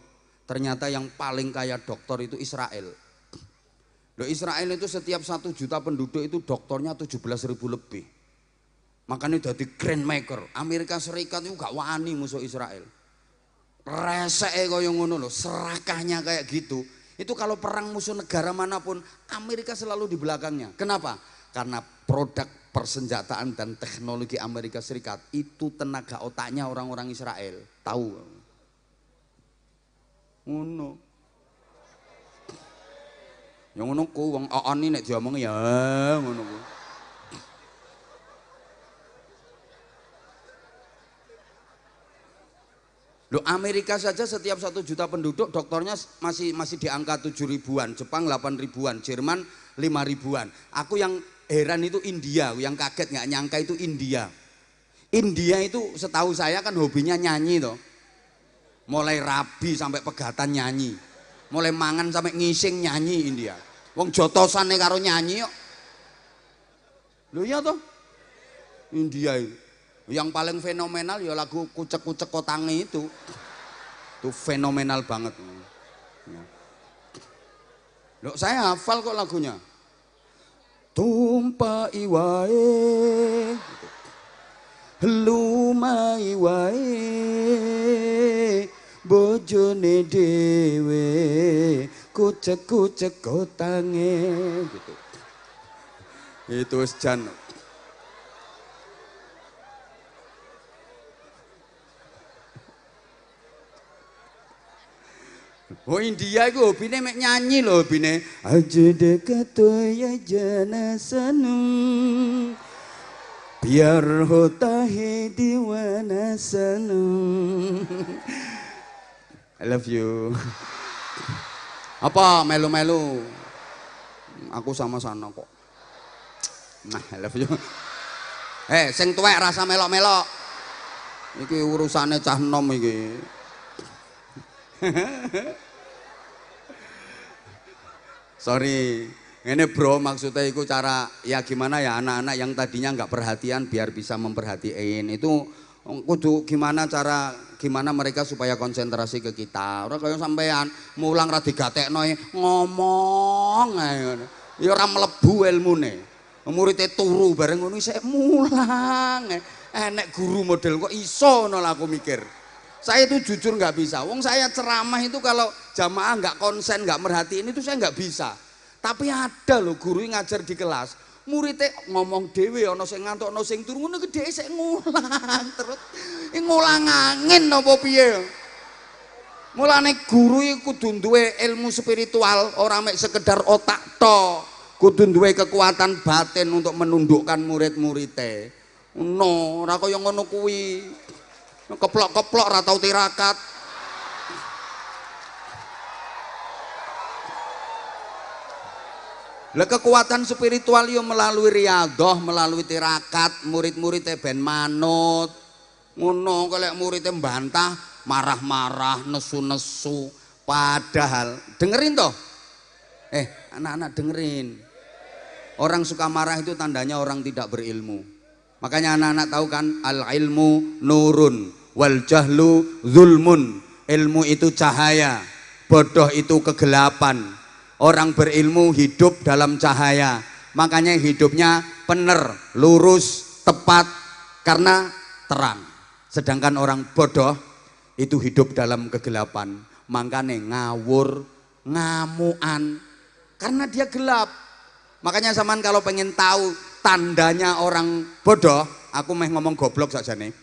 ternyata yang paling kaya dokter itu Israel. Loh, Israel itu setiap 1 juta penduduk itu dokternya 17.000 lebih. Makanya jadi grand maker. Amerika Serikat itu gak wani musuh Israel. Reseke kaya ngono lho, serakahnya kayak gitu. Itu kalau perang musuh negara manapun, Amerika selalu di belakangnya. Kenapa? Karena produk persenjataan dan teknologi Amerika Serikat itu tenaga otaknya orang-orang Israel. Tahu? Ngono. Yang ngono ku wong oon nek diomong ya ngono ku. Loh, Amerika saja setiap 1 juta penduduk dokternya masih di angka 7 ribuan, Jepang 8 ribuan, Jerman 5 ribuan. Aku yang heran itu India, yang kaget nggak nyangka itu India. India itu setahu saya kan hobinya nyanyi toh. Mulai rabi sampai pegatan nyanyi. Mulai mangan sampai ngising nyanyi India. Wong jotosane karo nyanyi kok. Lho iya toh? India itu. Yang paling fenomenal ya lagu kucek-kucek kotange itu. Itu fenomenal banget. Loh, saya hafal kok lagunya. Tumpai wae, lumai wae, bojone dewe, kucek-kucek kotange gitu. Itu sejan. Oh, India itu hobine mek nyanyi loh hobine. Aja dekat ya jana sanum, biar hotahe diwana sanum. I love you. Apa melu-melu? Aku sama sana kok. Nah, I love you. Sing tuwek rasa melok-melok. Iki urusane cah nom iki. Sorry, ini bro maksudnya itu cara ya gimana ya anak-anak yang tadinya nggak perhatian biar bisa memperhatiin itu Kudu gimana mereka supaya konsentrasi ke kita. Ora kaya sampean mulang ra digatekno ngomong ae ngono. Ya ora mlebu ilmune. Muridé turu bareng ngono isih mulang. Enek guru model kok iso ngono lah aku mikir. Saya itu jujur nggak bisa. Wong saya ceramah itu kalau jamaah nggak konsen, nggak merhatiin itu saya nggak bisa. Tapi ada loh guru yang ngajar di kelas. Muridnya ngomong dewe, ono sing ngantuk, ono sing turu, ono gede sik ngulang terus, ngulang angin apa piye? Mulane guru iku kudu duwe ilmu spiritual, ora mek sekedar otak tok, kudu duwe kekuatan batin untuk menundukkan murid-muridnya. No, ora kaya ngono kuwi, keplok-keplok ora tau tirakat. Lah kekuatan spiritual yo melalui riyadhah, melalui tirakat, murid-muridnya ben manut. Ngono kalau muridnya mbantah, marah-marah, nesu-nesu. Padahal dengerin toh. Anak-anak dengerin. Orang suka marah itu tandanya orang tidak berilmu. Makanya anak-anak tahu kan al-ilmu nurun wal jahlu zulmun. Ilmu itu cahaya, bodoh itu kegelapan. Orang berilmu hidup dalam cahaya, makanya hidupnya benar, lurus, tepat karena terang. Sedangkan orang bodoh itu hidup dalam kegelapan, makanya ngawur, ngamuan karena dia gelap. Makanya zaman kalau pengen tahu tandanya orang bodoh, aku meh ngomong goblok saja nih.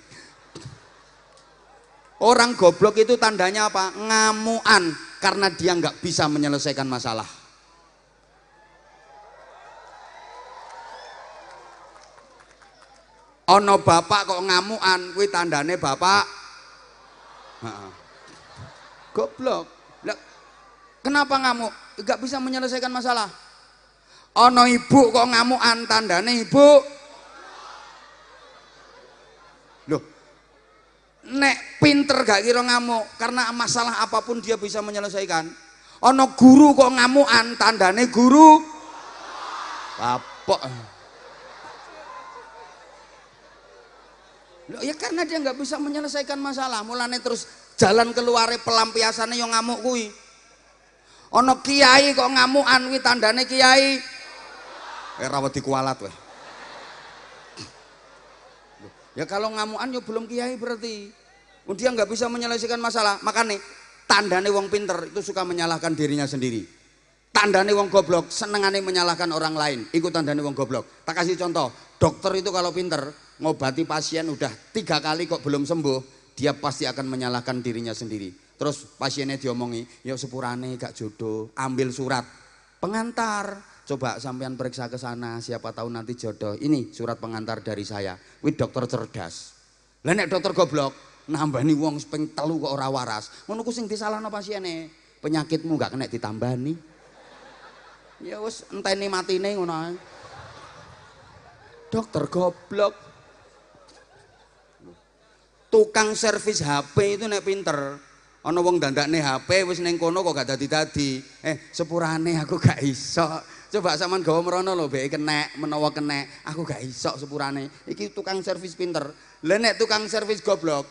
Orang goblok itu tandanya apa? Ngamuan. Karena dia nggak bisa menyelesaikan masalah. Ono bapak kok ngamuan, kuwi tandane bapak goblok. Kenapa ngamuk? Nggak bisa menyelesaikan masalah. Ono ibu kok ngamuan, tandane ibu. Loh, nek pinter gak kira ngamuk karena masalah apapun dia bisa menyelesaikan. Ono guru kok ngamukan, tandane guru kapok. Loh, ya karena dia nggak bisa menyelesaikan masalah, mulane terus jalan keluare pelampiasannya yang ngamuk kuwi. Ono kiai kok ngamukan, kuwi tandane kiai rawat dikualat weh. Ya kalau ngamukan ya belum kiai berarti. Dia nggak bisa menyelesaikan masalah. Makanya tandane wong pinter itu suka menyalahkan dirinya sendiri. Tandane wong goblok senengane menyalahkan orang lain. Ikut tandane wong goblok. Tak kasih contoh. Dokter itu kalau pinter ngobati pasien udah 3 kali kok belum sembuh, dia pasti akan menyalahkan dirinya sendiri. Terus pasiennya diomongi, ya sepurane gak jodoh, ambil surat pengantar. Coba sampean periksa ke sana, siapa tahu nanti jodoh. Ini surat pengantar dari saya. Wih dokter cerdas. Lah nek dokter goblok, nambani wong ping 3 kok ora waras. Ngono ku sing disalahno pasiene. Penyakitmu gak kena ditambani. Ya wis enteni matine ngono ae. Dokter goblok. Tukang servis HP itu nek pinter. Ana wong dandakne HP wis ning kono kok gak dadi-dadi. Sepurane aku gak iso. Coba sampean gawa merono lho beke kenek, menawa kenek, aku gak iso sepurane. Iki tukang servis pinter. Lah nek tukang servis goblok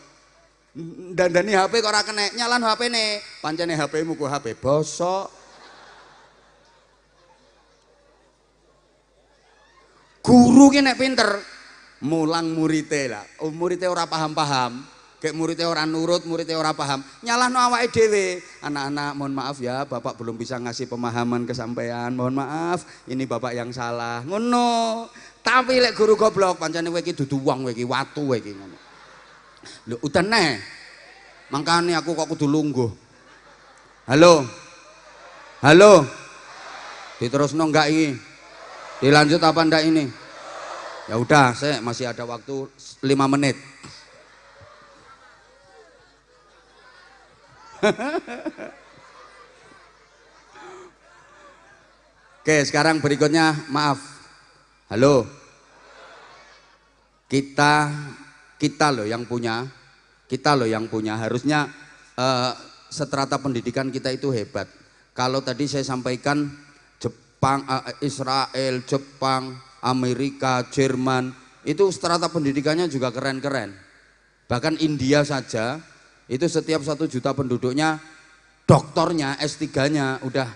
dandani HP kok ora kenek, nyalan HP-ne. Pancene HP-mu ku HP bosok. Guru ki nek pinter mulang murite lah. Murite ora paham-paham. Kayak muridnya orang nurut, muridnya orang paham, nyalahno awake dhewe. Anak-anak mohon maaf ya, bapak belum bisa ngasih pemahaman kesampaian, mohon maaf, ini bapak yang salah. Ngono. Tapi lek guru goblok pancene kowe iki dudu wong kowe iki, watu kowe iki ngono. Lho utene. Mangkane aku kok kudu lungguh. Halo. Halo. Diterusno enggak ini? Dilanjut apa enggak ini? Ya udah, saya masih ada waktu 5 menit. Oke, sekarang berikutnya maaf. Halo. Kita loh yang punya. Kita loh yang punya. Harusnya strata pendidikan kita itu hebat. Kalau tadi saya sampaikan Jepang, Israel, Jepang, Amerika, Jerman, itu strata pendidikannya juga keren-keren. Bahkan India saja itu setiap 1 juta penduduknya doktornya S3-nya udah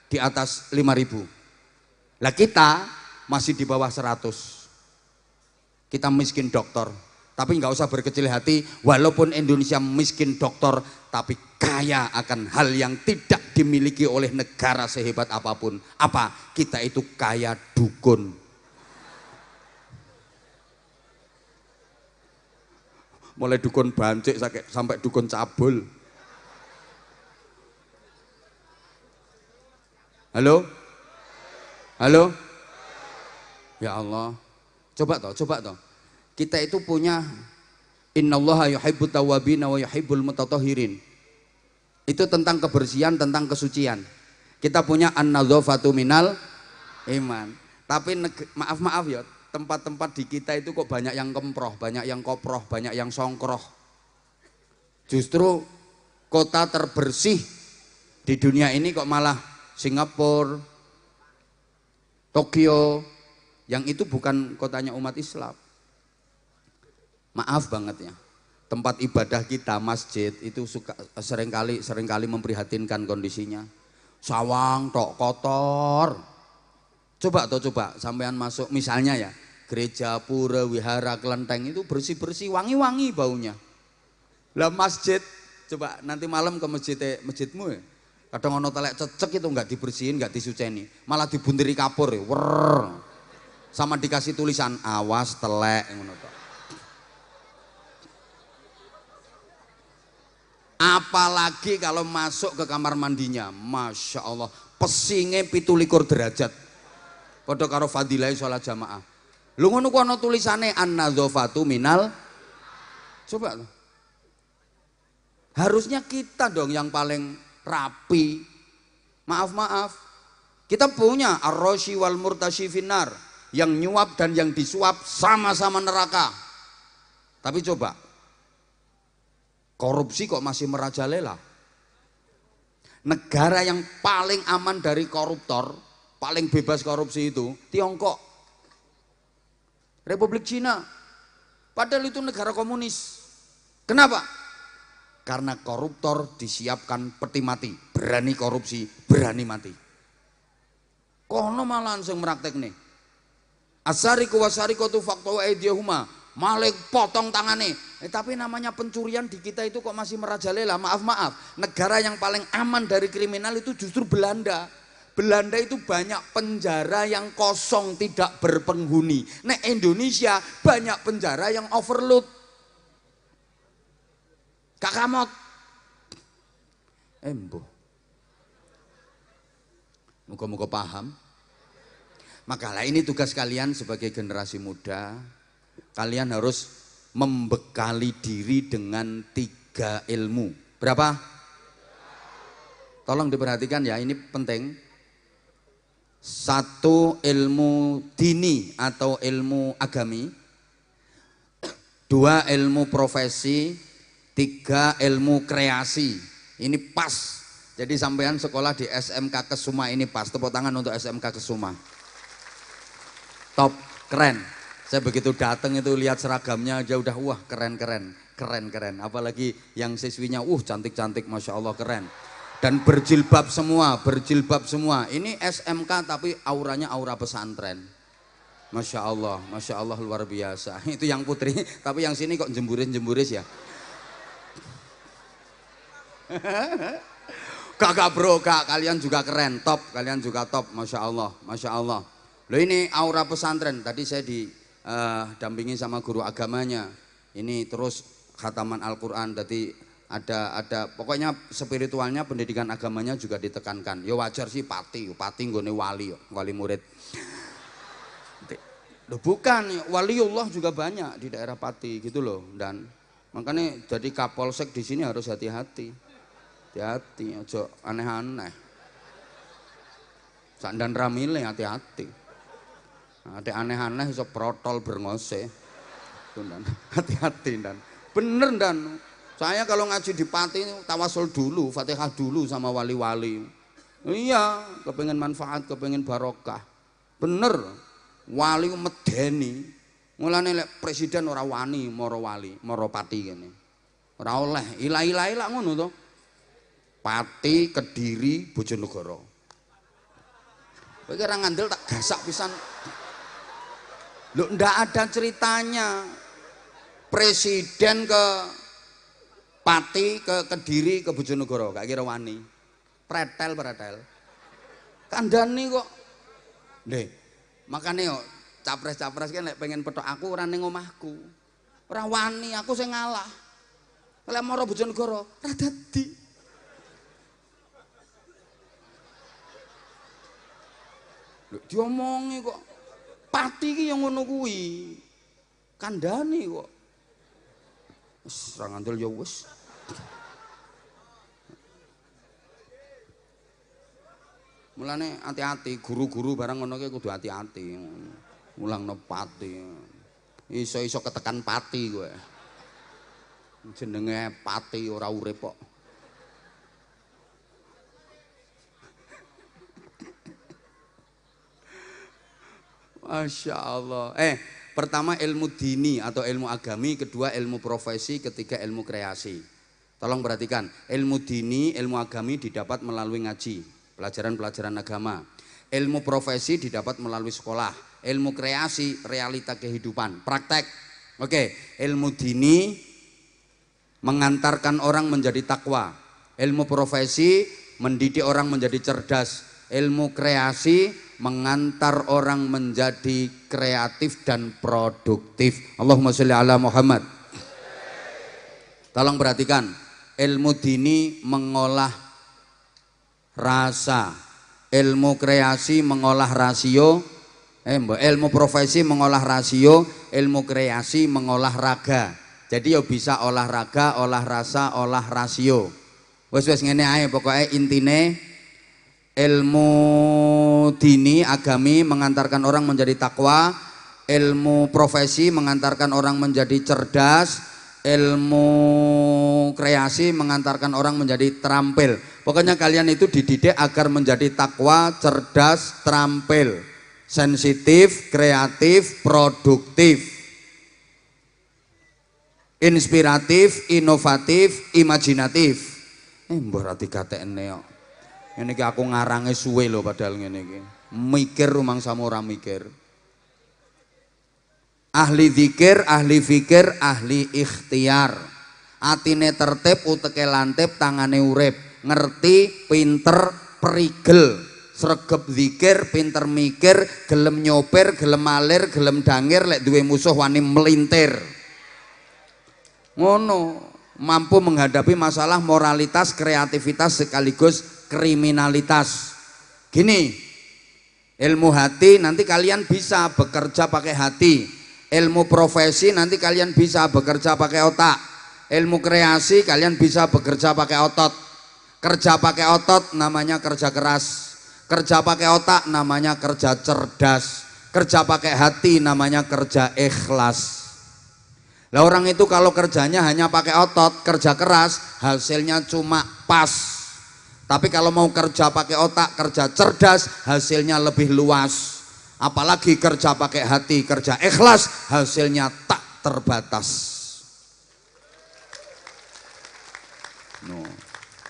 di atas 5.000. Lah kita masih di bawah 100. Kita miskin dokter. Tapi nggak usah berkecil hati, walaupun Indonesia miskin dokter, tapi kaya akan hal yang tidak dimiliki oleh negara sehebat apapun. Apa? Kita itu kaya dukun. Mulai dukun bancik sampai dukun cabul. Halo? Halo? Ya Allah. Coba toh. Kita itu punya innallaha yuhibbut tawwabina wa yuhibbul mutatahhirin. Itu tentang kebersihan, tentang kesucian. Kita punya an-nadzafatu minal iman. Tapi maaf ya, tempat-tempat di kita itu kok banyak yang kemproh, banyak yang koproh, banyak yang songkroh. Justru kota terbersih di dunia ini kok malah Singapura, Tokyo, yang itu bukan kotanya umat Islam. Maaf banget ya, tempat ibadah kita, masjid itu seringkali memprihatinkan kondisinya. Sawang tok kotor. Coba sampean masuk misalnya ya, gereja, pura, wihara, kelenteng itu bersih-bersih, wangi-wangi baunya. Lah masjid, coba nanti malam ke masjidmu ya. Kadang ono telek cecek itu nggak dibersihin, nggak disuceni, malah dibuntiri kapur ya, sama dikasih tulisan awas telek ngono tok. Apalagi kalau masuk ke kamar mandinya, Masya Allah, pesingnya 17 derajat. Padha karo fadilah sholat jamaah. Lu ngono ku ana tulisane an-nadzafatu minal. Coba tuh. Harusnya kita dong yang paling rapi. Maaf. Kita punya ar-rasyi wal murtasyi finnar, yang nyuap dan yang disuap sama-sama neraka. Tapi coba, korupsi kok masih merajalela. Negara yang paling aman dari koruptor, paling bebas korupsi itu Tiongkok, Republik Cina. Padahal itu negara komunis. Kenapa? Karena koruptor disiapkan peti mati. Berani korupsi, berani mati. Kono malah langsung meraktek nih. Asariku wasarikotu fakta aidiyahuma. Malik potong tangane. Tapi namanya pencurian di kita itu kok masih merajalela. Maaf. Negara yang paling aman dari kriminal itu justru Belanda. Belanda itu banyak penjara yang kosong, tidak berpenghuni. Nah, Indonesia banyak penjara yang overload. Kak Kamot. Embo. Muka-muka paham. Makalah ini tugas kalian sebagai generasi muda. Kalian harus membekali diri dengan 3 ilmu. Berapa? Tolong diperhatikan ya, ini penting. 1 ilmu dini atau ilmu agami, 2 ilmu profesi, 3 ilmu kreasi. Ini pas. Jadi sampean sekolah di SMK Kesuma ini pas. Tepuk tangan untuk SMK Kesuma. Top, keren. Saya begitu datang itu lihat seragamnya aja udah wah keren. Apalagi yang siswinya cantik, Masya Allah keren. Dan berjilbab semua. Ini SMK tapi auranya aura pesantren. Masya Allah luar biasa. Itu yang putri, tapi yang sini kok jemburis ya. Kakak bro, kalian juga keren, top, kalian juga top, Masya Allah. Loh ini aura pesantren, tadi saya didampingi sama guru agamanya. Ini terus khataman Al-Quran, tadi ada pokoknya spiritualnya, pendidikan agamanya juga ditekankan. Ya wajar sih pati nggone wali murid. Loh bukan, waliullah juga banyak di daerah Pati gitu loh. Dan makanya jadi kapolsek di sini harus hati-hati, ojo aneh-aneh. Sandan ramile hati-hati. Ada aneh-aneh iso protol berngose. Hati-hati dan bener dan. Saya kalau ngaji di Pati tawasul dulu, Fatihah dulu sama wali-wali. Iya, kepengen manfaat, kepengen barokah. Bener, wali medeni Mulane lek presiden ora wani mara wali, mara pati kene. Ora oleh, ilah-ilahe lak ngono to. Pati, Kediri, Bojonegoro. Kowe ora ngandel tak gasak pisan. Lho ndak ada ceritanya. Presiden ke Pati, ke Kediri, ke Bojonegoro, gak kira wani. Pretel. Kandhani kok. Nggih. Makane kok capres-capres kan lek pengen petok aku ora ning omahku. Ora wani, aku sing ngalah. Lek mara Bojonegoro ora dadi. Lho diomongi kok. Pati iki yang ngono kuwi. Kandhani kok. Wis ora ngandel ya wis. Mulane hati-hati, guru-guru barang ngono ki kudu hati-hati. Mulangno pati. Iso-iso ketekan pati kowe. Jenenge pati ora urip kok. Masya Allah. Pertama ilmu dini atau ilmu agami, kedua ilmu profesi, ketiga ilmu kreasi. Tolong perhatikan, ilmu dini, ilmu agami didapat melalui ngaji, pelajaran-pelajaran agama. Ilmu profesi didapat melalui sekolah. Ilmu kreasi, realita kehidupan, praktek. Oke, ilmu dini mengantarkan orang menjadi takwa. Ilmu profesi mendidik orang menjadi cerdas. Ilmu kreasi mengantar orang menjadi kreatif dan produktif. Allahumma sholli ala Muhammad. Tolong perhatikan, ilmu dini mengolah rasa, ilmu kreasi mengolah rasio, ilmu profesi mengolah rasio, ilmu kreasi mengolah raga. Jadi yo bisa olahraga, olah rasa, olah rasio. Wes ngene ae pokoknya intine ilmu dini agami mengantarkan orang menjadi takwa, ilmu profesi mengantarkan orang menjadi cerdas, ilmu kreasi mengantarkan orang menjadi terampil. Pokoknya kalian itu dididik agar menjadi takwa, cerdas, terampil, sensitif, kreatif, produktif, inspiratif, inovatif, imajinatif. Mbah ra dikatekne kok. Ngene iki aku ngarange suwe lho padahal ngene iki. Mikir rumangsamu ora mikir. Ahli zikir, ahli fikir, ahli ikhtiar. Atine tertib, uteke lantip, tangane urip. Ngerti, pinter, perigel. Sregep zikir, pinter mikir, gelem nyopir, gelem malir, gelem dangir, lek duwe musuh wani melintir. Ngono, mampu menghadapi masalah moralitas, kreativitas sekaligus kriminalitas. Gini, ilmu hati nanti kalian bisa bekerja pakai hati. Ilmu profesi nanti kalian bisa bekerja pakai otak. Ilmu kreasi kalian bisa bekerja pakai otot. Kerja pakai otot namanya kerja keras. Kerja pakai otak namanya kerja cerdas. Kerja pakai hati namanya kerja ikhlas. Lah orang itu kalau kerjanya hanya pakai otot, kerja keras, hasilnya cuma pas. Tapi kalau mau kerja pakai otak, kerja cerdas, hasilnya lebih luas. Apalagi kerja pakai hati, kerja ikhlas, hasilnya tak terbatas. No.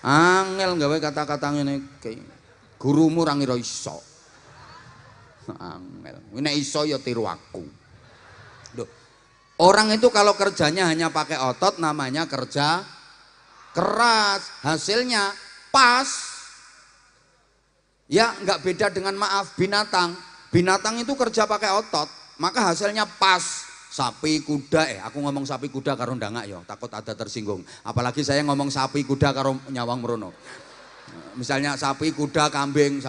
Angel gawe kata-kata ngene iki. Gurumu ra ngira iso. Angel. Nek iso ya tiru aku. Loh. Orang itu kalau kerjanya hanya pakai otot namanya kerja keras, hasilnya pas. Ya nggak beda dengan maaf binatang. Binatang itu kerja pakai otot, maka hasilnya pas. Sapi, kuda, aku ngomong sapi kuda karo ndangak ya, takut ada tersinggung. Apalagi saya ngomong sapi kuda karo nyawang merono. Misalnya sapi, kuda, kambing,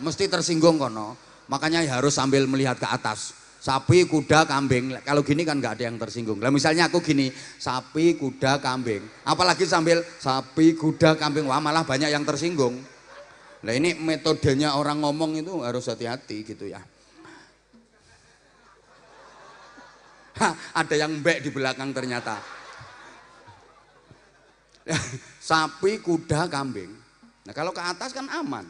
mesti tersinggung kono. Makanya harus sambil melihat ke atas. Sapi, kuda, kambing. Kalau gini kan nggak ada yang tersinggung. Lah misalnya aku gini, sapi, kuda, kambing. Apalagi sambil sapi, kuda, kambing. Wah malah banyak yang tersinggung. Nah ini metodenya orang ngomong itu harus hati-hati gitu ya. Ada yang mbek di belakang ternyata. Sapi, kuda, kambing. Nah kalau ke atas kan aman.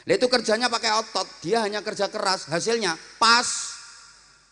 Nah itu kerjanya pakai otot, dia hanya kerja keras, hasilnya pas.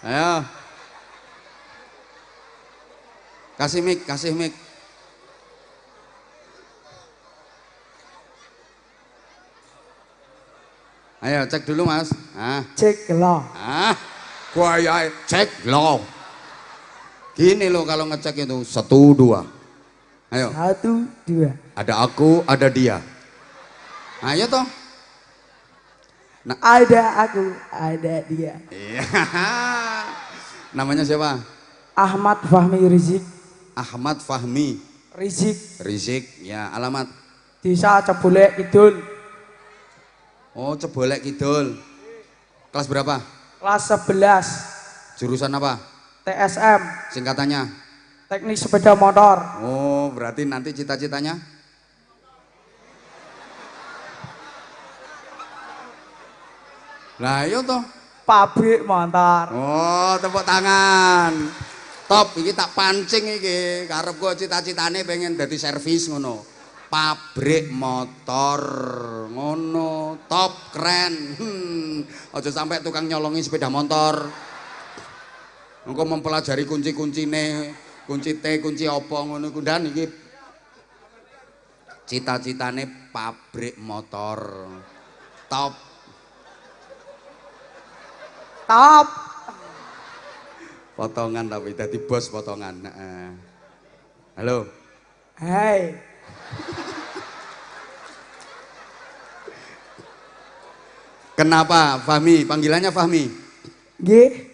Ayo. Kasih mic, kasih mic. Ayo cek dulu Mas. Cek lo. Gua ya cek lo. Gini loh kalau ngecek itu 1, 2. Ayo. 1, 2. Ada aku, ada dia. Ayo toh. Nah. Ada aku, ada dia. Iya. Namanya siapa? Ahmad Fahmi Rizik. Ahmad Fahmi Rizik. Rizik. Ya, alamat. Desa Cebolek Kidul. Oh, Cebolek Kidul. Kelas berapa? Kelas 11. Jurusan apa? TSM. Singkatannya? Teknik sepeda motor. Oh, berarti nanti cita-citanya? Lah iya toh. Pabrik motor. Oh, tepuk tangan. Top, iki tak pancing iki. Karep gua cita-citane pengen dadi servis ngono. Pabrik motor ngono. Top, keren. Aja sampai tukang nyolongi sepeda motor. Engko mempelajari kunci-kuncine, kunci T, kunci apa ngono iku ndan iki. Cita-citane pabrik motor. Top. Top. Potongan tapi dadi bos potongan. Halo. Hai. Kenapa Fahmi? Panggilannya Fahmi. Nggih.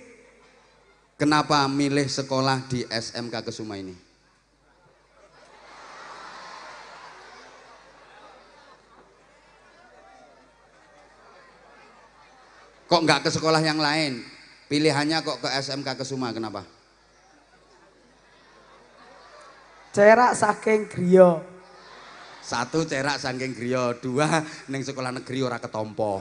Kenapa milih sekolah di SMK Kesuma ini? Kok nggak ke sekolah yang lain? Pilihannya kok ke SMK Kesuma, kenapa? Cerak saking griya. 1 cerak saking griya, 2 ning sekolah negeri ora ketompo.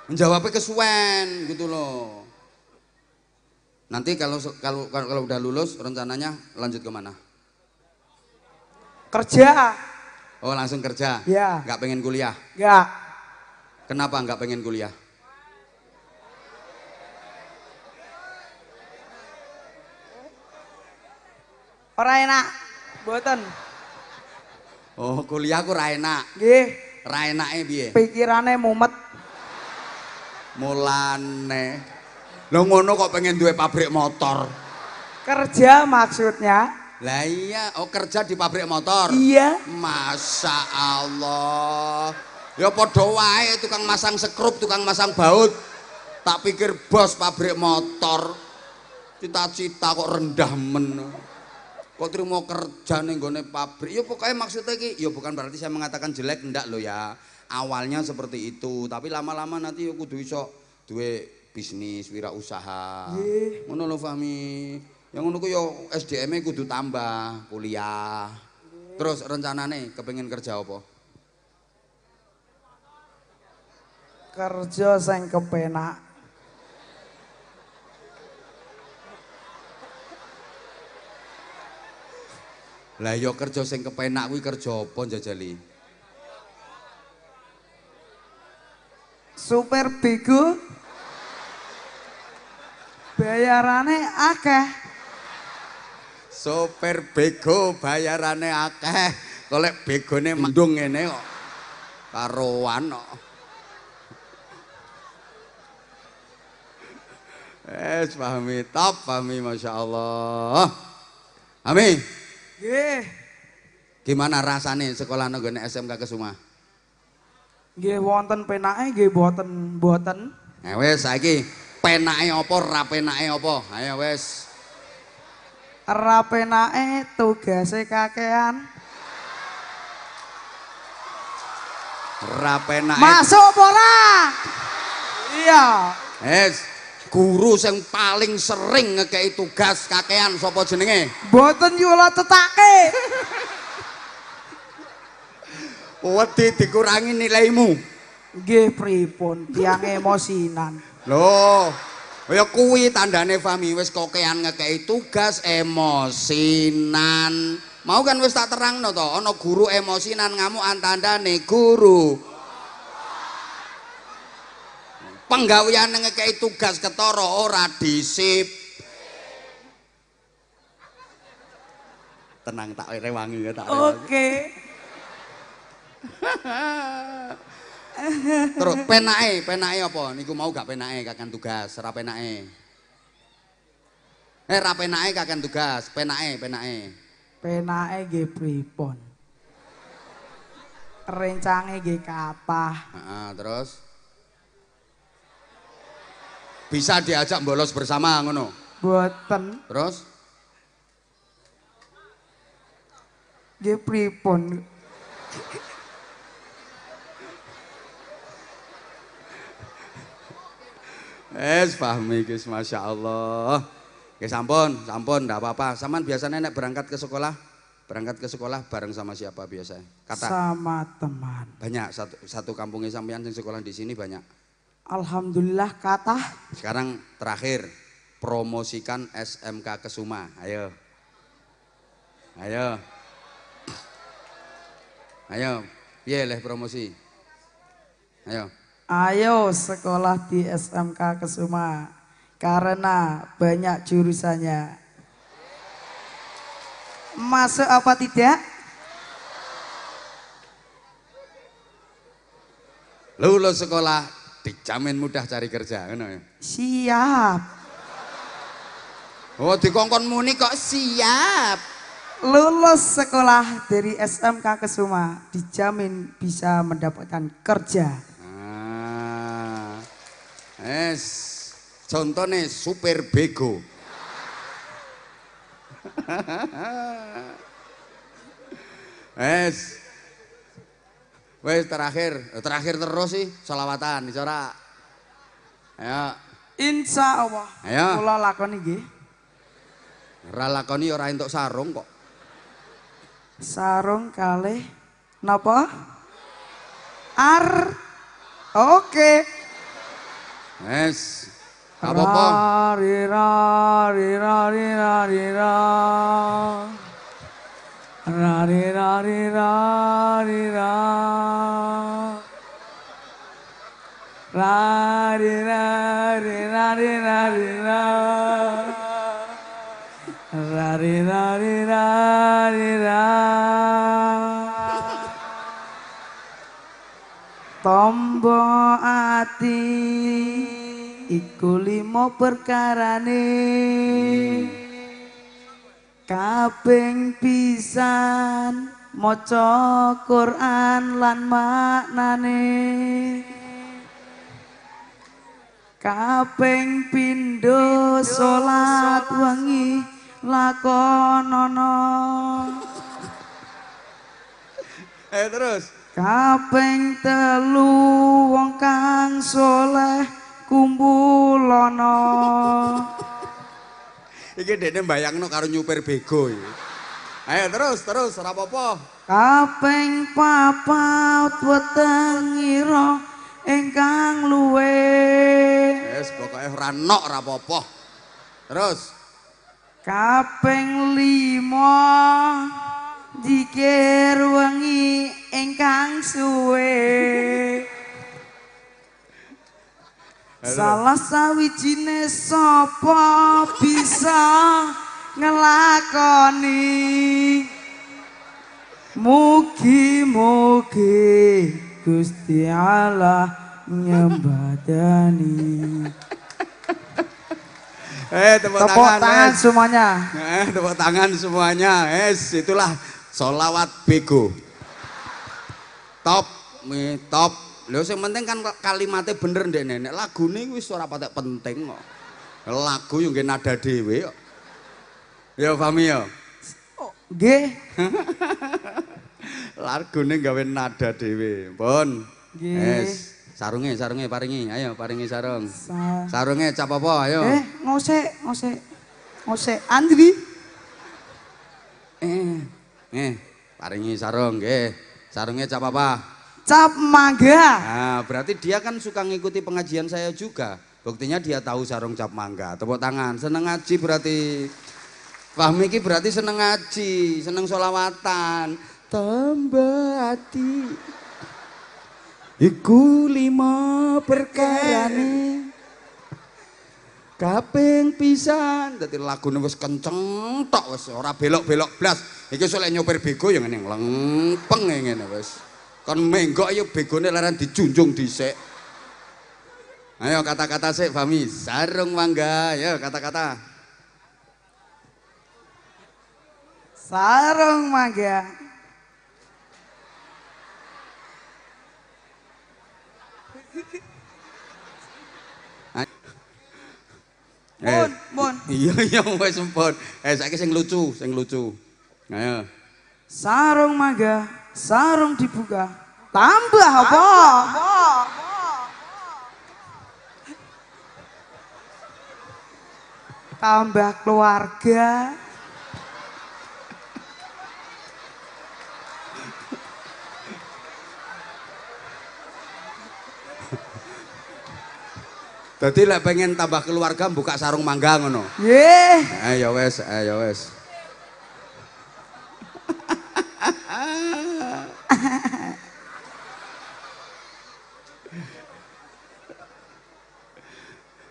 Menjawabnya kesuwen gitu loh. Nanti kalau udah lulus rencananya lanjut kemana? Kerja. Oh langsung kerja? Ya. Nggak pengen kuliah? Enggak. Kenapa nggak pengen kuliah? Ora enak. Mboten. Oh kuliah aku ra enak. Nggih. Ra enake piye? Pikirane mumet. Mulane. Lho ngono kok pengen duwe pabrik motor? Kerja maksudnya. Lah iya, oh kerja di pabrik motor? Iya. Masya Allah. Ya padha wae tukang masang sekrup, tukang masang baut. Tak pikir bos pabrik motor. Cita-cita kok rendah men. Kok terima kerja ning gone pabrik. Ya pokoknya maksudnya ki, ya bukan berarti saya mengatakan jelek, ndak lo ya. Awalnya seperti itu, tapi lama-lama nanti ya kudu iso duwe bisnis, wirausaha. Nggih. Ngono lho Fahmi. Yang ngono ku yo SDM-e kudu tambah, kuliah. Terus rencanane kepengin kerja apa? Kerja sing kepenak. Lah yo kerja sing kepenak kuwi kerja apa njajali? Super bego. Bayarane akeh. Sopir bego bayarane akeh. Golek begone mendung ngene kok. Karoan kok. Fahmi, top Fahmi, Masya Allah. Fahmi, Nggih. gimana rasanya sekolah nggone SMK Kesuma? Nggih wonten penake nggih boten. Wes saiki penake apa ra penake apa? Ayo wes. Ra penake tugase kakean. Ra penake. Masuk apa ora? Iya. Wes. Guru sing paling sering ngekei tugas kakean sapa jenenge? Boten yula tetake. Wedi dikurangi nilaimu. Nggih pripun tiyang emosinan. Loh, ya kuwi tandane Fahmi wis kokean ngekei tugas emosinan. Mau kan wis tak terangno to, ana guru emosinan ngamuk antandane guru Penggaweane ngekei tugas ketara ora disip. Tenang tak rewangi tak rewangi. Oke. Terus penake apa? Niku mau gak penake kakan tugas, ora penake. Ra penake kakan tugas, penake. Penake nggih pripun? Rencange nggih kathah. Heeh, terus bisa diajak bolos bersama ngono. Boten. Terus Nggih pripun? Fahmi guys, masya Allah. Oke, sampun, ndak apa-apa. Saman biasanya nek berangkat ke sekolah bareng sama siapa biasanya? Kata. Sama teman. Banyak satu kampungnya sampean yang sekolah di sini banyak. Alhamdulillah kathah. Sekarang terakhir promosikan SMK Kesuma. Ayo. Piye leh promosi? Ayo sekolah di SMK Kesuma karena banyak jurusannya. Masuk apa tidak? Lulus sekolah dijamin mudah cari kerja, ngono ya. Siap. Oh, dikongkon muni kok siap. Lulus sekolah dari SMK Kesuma dijamin bisa mendapatkan kerja. Contohnya supir bego. Wes terakhir terus sih sholawatan dicorak. Ayo. Insya Allah. Ayo. Kula lakoni nggih. Ora lakoni ora entuk sarung kok. Sarung kalih napa? Oke. Wes. Apa-apa? Rira. Tombo ati iku limo perkarane kaping pisan maca Quran lan maknane kaping pindho salat wengi lakonono Terus kaping telu wong kang soleh kumpulono. iki dekne mbayangno karo nyupir bego iki. Ayo terus ora apa-apa. Kaping papat wetengira ingkang luwe. Wes pokoke ora nok ora apa-apa. Terus Kaping 5 dikir wengi ingkang suwe. Salah sawijine sapa bisa ngelakoni. Mugi-mugi Gusti Allah nyembadani. tepuk Tepuk tangan tangan wes. semuanya. Tepuk tangan semuanya. Itulah sholawat bego. Top. Lho sing penting kan kalimatnya bener ndek nenek. Lagune wis ora patek penting kok. Lagu yo nggih nada dhewe kok. Ya Fami ya. Nggih. Lagune gawe nada dhewe. Pun. Nggih. Sarunge paringi. Ayo paringi sarung. Sa Sarunge cap apa? Ayo. ngosek Andri. Paringi sarung nggih. Sarunge cap apa? Cap mangga. Nah, berarti dia kan suka ngikuti pengajian saya juga. Buktinya dia tahu sarung cap mangga. Tepuk tangan. Seneng ngaji berarti. Fahmi ki berarti seneng ngaji, seneng sholawatan. Tambah hati. Iku 5 perkarane kaping pisan. Dadi lagune wis kenceng tok wis ora belok-belok blas. Iki sok lek nyopir bego ya ngene lempeng ngene wis. Kon menggok ya begone leren dijunjung dhisik. Ayo kata-kata sik Fami, sarung mangga. Ayo kata-kata. Sarung mangga. Mun. Iya wis empun. Saiki sing lucu. Ayo. Sarung mangga, sarung dibuka. Tambah apa? Tambah keluarga. Dadi lek pengen tambah keluarga buka sarung mangga ngono. Nggih. Ayo wes.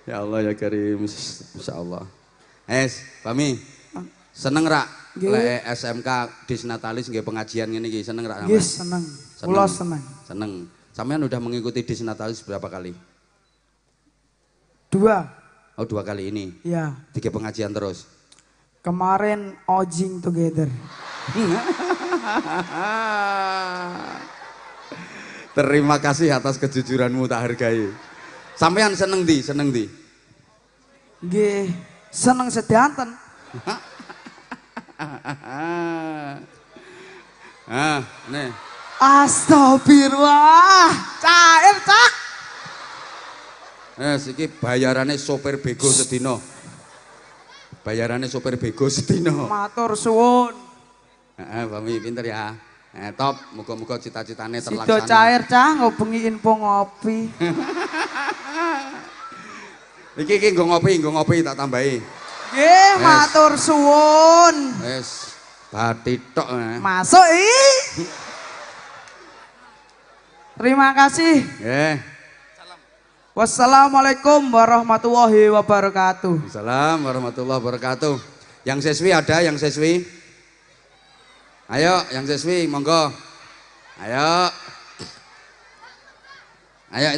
Ya Allah ya Karim, insyaallah. Pami. Seneng rak lek SMK Disnatalis nggih pengajian ngene iki seneng rak? Nggih, seneng. Kula seneng. Seneng. Sampeyan udah mengikuti Disnatalis berapa kali? 2. Oh 2 kali ini. Ya. 3 pengajian terus. Kemarin ojing together. Terima kasih atas kejujuranmu tak hargai. Sampeyan seneng di? Nggih, seneng sedanten. Nih. Astagfirullah. Cair, Cak. Iki bayarannya sopir bego sedino. Matur suwun. Pami pinter ya. Top, muga-muga cita-citane terlaksana. Sido cair cah ngobengi info ngopi. Iki nggo ngopi tak tambahi. Nggih, matur suwun. Wis, bathi tok. Masuk Terima kasih. Nggih. Wassalamualaikum warahmatullahi wabarakatuh. Assalamualaikum warahmatullahi wabarakatuh. Yang siswi ada yang siswi? Ayo, yang siswi monggo. Ayo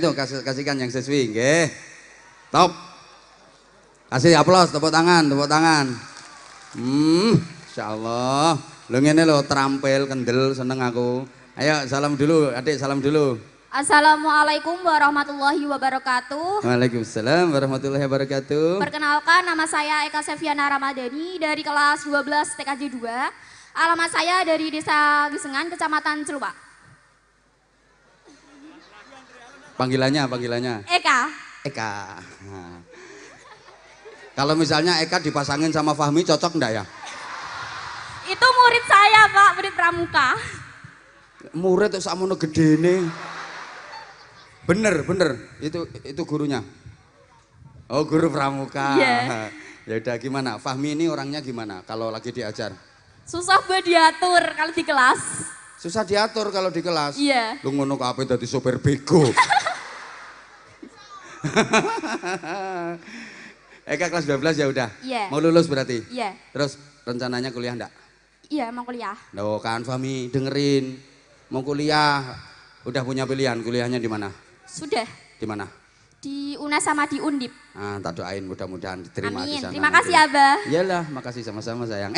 itu kasihkan yang siswi, nggih. Top. Kasih aplaus, tepuk tangan. Insyaallah. Lho ngene lho terampil kendel seneng aku. Ayo salam dulu, Adik, salam dulu. Assalamualaikum warahmatullahi wabarakatuh. Waalaikumsalam warahmatullahi wabarakatuh. Perkenalkan, nama saya Eka Seviana Ramadhani dari kelas 12 TKJ 2. Alamat saya dari Desa Gisengan, Kecamatan Celupak. Panggilannya? Eka. Nah. Kalau misalnya Eka dipasangin sama Fahmi cocok enggak ya? Itu murid saya, Pak, murid pramuka. Murid tuh sakmono gedene. Bener, itu gurunya. Oh, guru pramuka. Iya. Ya udah gimana? Fahmi ini orangnya gimana kalau lagi diajar? Susah buat diatur kalau di kelas. Susah diatur kalau di kelas? Iya. Lu ngono kabeh dadi sopir bego. Eka kelas 12 ya udah? Iya. Mau lulus berarti? Iya. Terus rencananya kuliah enggak? Iya, mau kuliah. Loh kan Fahmi dengerin. Mau kuliah, udah punya pilihan kuliahnya di mana? Sudah. Di mana? Di UNAS sama di Undip. Ah, tak doain mudah-mudahan diterima di Amin. sana. Terima kasih, Abah. Iyalah, makasih sama-sama sayang.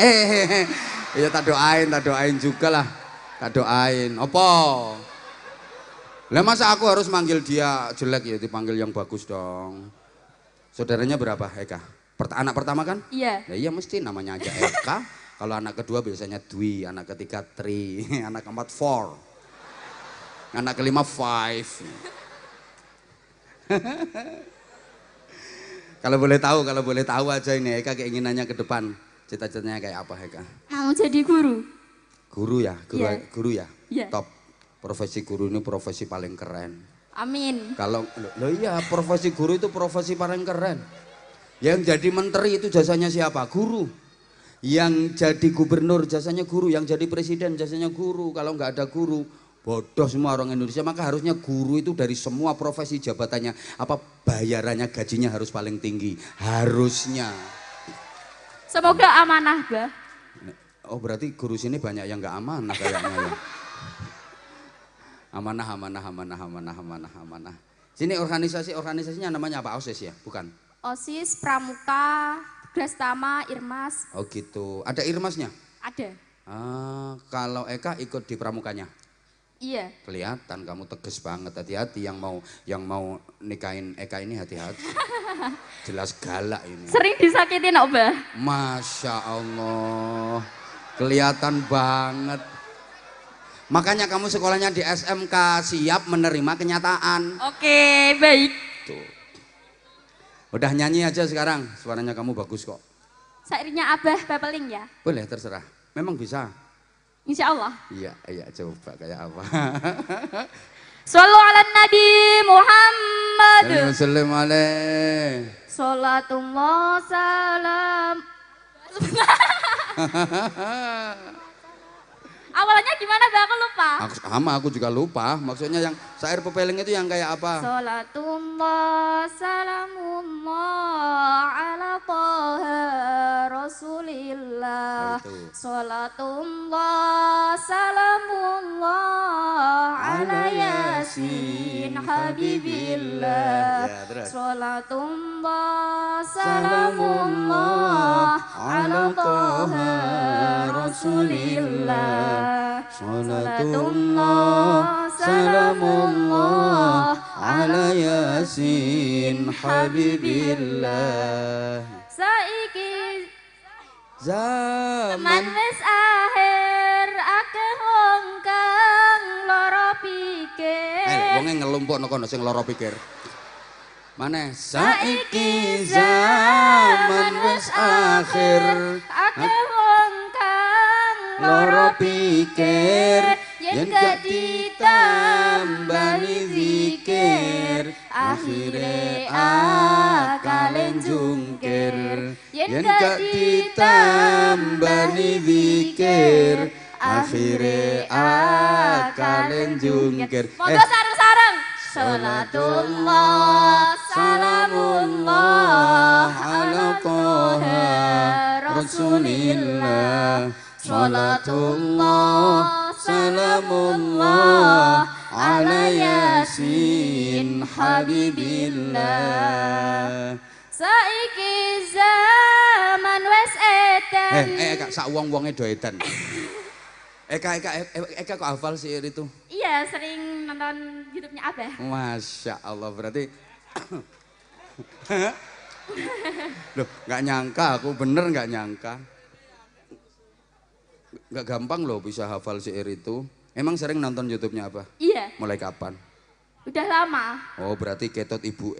Iya tak doain juga lah. Tak doain. Apa? Lah masa aku harus manggil dia jelek ya, dipanggil yang bagus dong. Saudaranya berapa, Eka? Anak pertama kan? Iya. Nah, iya mesti namanya aja Eka. Kalau anak kedua biasanya Dwi, anak ketiga Tri, anak keempat 4. Anak kelima 5. Kalau boleh tahu aja ini Eka keinginannya ke depan. Cita-citanya kayak apa Eka? Mau jadi guru. Guru ya? Guru ya? Iya. Top. Profesi guru ini profesi paling keren. Amin. Kalau lo iya profesi guru itu profesi paling keren. Yang jadi menteri itu jasanya siapa? Guru. Yang jadi gubernur jasanya guru, yang jadi presiden jasanya guru. Kalau nggak ada guru, Bodoh semua orang Indonesia, maka harusnya guru itu dari semua profesi jabatannya apa bayarannya gajinya harus paling tinggi. Harusnya. Semoga amanah, Bah. Oh berarti guru sini banyak yang nggak amanah kayaknya ya. Amanah. Sini organisasinya namanya apa? OSIS ya? Bukan? OSIS, Pramuka, Grastama, Irmas. Oh gitu. Ada Irmasnya? Ada. Kalau Eka ikut di pramukanya? Iya. Kelihatan kamu tegas banget, hati-hati yang mau nikahin Eka ini hati-hati. Jelas galak ini. Sering disakitin kok, Bah. Masya Allah, kelihatan banget. Makanya kamu sekolahnya di SMK, siap menerima kenyataan. Oke, baik. Tuh. Udah nyanyi aja sekarang, suaranya kamu bagus kok. Syairnya Abah Bapeling ya? Boleh terserah, memang bisa. Insya Allah. Iya, coba kayak apa. Sallu ala Nabi Muhammad. Sallallahu alaihi. Salatullah salam. Awalnya gimana, Bah? Aku lupa. Aku juga lupa. Maksudnya yang syair pepeling itu yang kayak apa? Salatullah salamullah ala Taha Rasulillah. Salatullah salamullah ala Yasin Habibillah. Salatullah salamullah ala Taha Rasulillah. Salatullah salamullah ala Yasin Habibillah. Saiki Zaman teman wis akhir akeh wong kang lara pikir. wonge ngelumpukno kono sing lara pikir. Maneh saiki zaman wis akhir Akeh wong kang lara pikir yen gak ditambani zikir akhire akalen jungkir. Yen gak ditambani zikir akhire akalen jungkir. Monggo sareng-sareng. Salatullah salamullah ala Taha Rasulillah. Salatullah salamullah ala Yasin Habibillah. Saiki zaman wis edan. Kak sak wong-wonge do edan. Eka kok hafal syair itu? Iya, sering nonton YouTube-nya Abah. Masya Allah, berarti loh, nggak nyangka, aku bener nggak nyangka. Nggak gampang loh bisa hafal syair itu. Emang sering nonton YouTube-nya apa? Iya. Mulai kapan? Udah lama. Oh berarti ketot ibu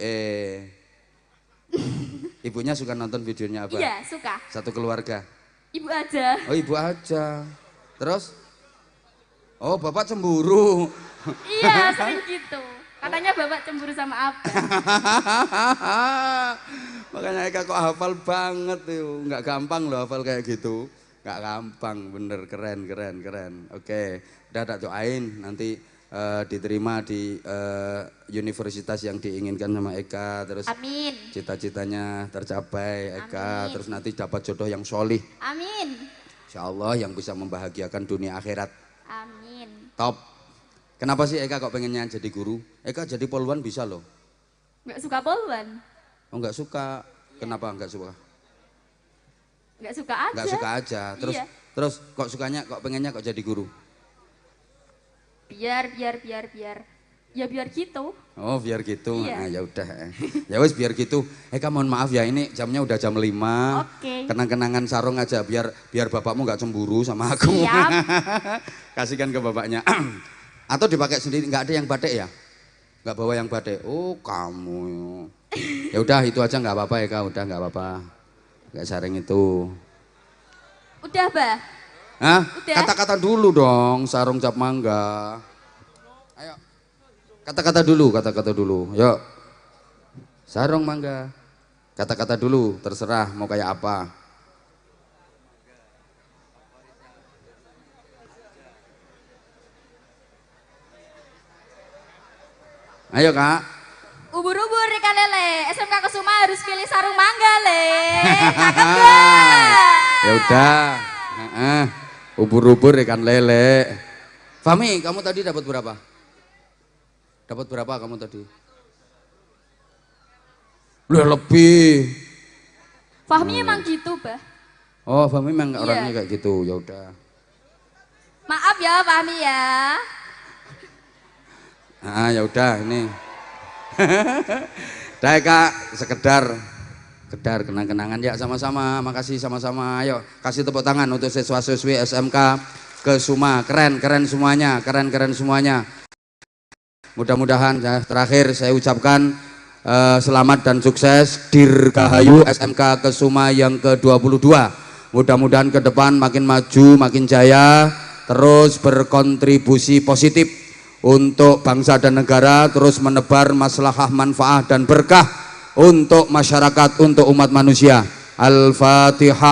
Ibunya suka nonton videonya apa? Iya, suka. Satu keluarga? Ibu aja. Oh ibu aja. Terus? Oh bapak cemburu. Iya, sering gitu. Katanya bapak cemburu sama apa? Makanya Eka kok hafal banget tuh. Nggak gampang loh hafal kayak gitu. Nggak gampang, bener keren. Oke, udah tak doain nanti diterima di universitas yang diinginkan sama Eka. Terus Amin. cita-citanya tercapai Eka. Amin. Terus nanti dapat jodoh yang solih. Amin. Insya Allah yang bisa membahagiakan dunia akhirat. Amin. Top. Kenapa sih Eka kok pengennya jadi guru? Eka jadi polwan bisa loh. Nggak suka poluan. Oh nggak suka. Kenapa nggak suka? Nggak suka aja. Nggak suka aja. Terus Iya. terus kok sukanya kok pengennya kok jadi guru? Biar. Ya biar gitu. Oh biar gitu. Iya. Nah, ya udah. Ya wes biar gitu. Eka mohon maaf ya ini jamnya udah jam 5. Oke. Kenang-kenangan sarung aja biar bapakmu nggak cemburu sama aku. Siap. Kasihkan ke bapaknya. Atau dipakai sendiri, nggak ada yang batik ya? Nggak bawa yang batik. Oh kamu. Ya udah itu aja nggak apa-apa Eka, udah nggak apa-apa. Nggak saring itu. Udah, Bah. Hah? Udah. Kata-kata dulu dong, sarung cap mangga. Ayo. Kata-kata dulu. Yuk. Sarung mangga. Kata-kata dulu, terserah mau kayak apa. Ayo Kak. Ubur-ubur ikan lele, SMK Kesuma harus pilih sarung mangga le. Cakep gak? Ya udah. Ubur-ubur ikan lele. Fahmi, kamu tadi dapat berapa? Dapat berapa kamu tadi? Lebih. Fahmi emang gitu, Bah. Oh, Fahmi memang Iya. orangnya kayak gitu. Ya udah. Maaf ya, Fahmi ya. Ya udah ini. Dah Kak, sekedar kenang-kenangan ya sama-sama. Makasih sama-sama. Ayo kasih tepuk tangan untuk siswa-siswi SMK Kesuma. Keren semuanya, keren semuanya. Mudah-mudahan ya, terakhir saya ucapkan selamat dan sukses Dirgahayu SMK Kesuma yang ke-22. Mudah-mudahan ke depan makin maju, makin jaya, terus berkontribusi positif untuk bangsa dan negara, terus menebar maslahah, manfaat dan berkah untuk masyarakat, untuk umat manusia. Al-Fatihah.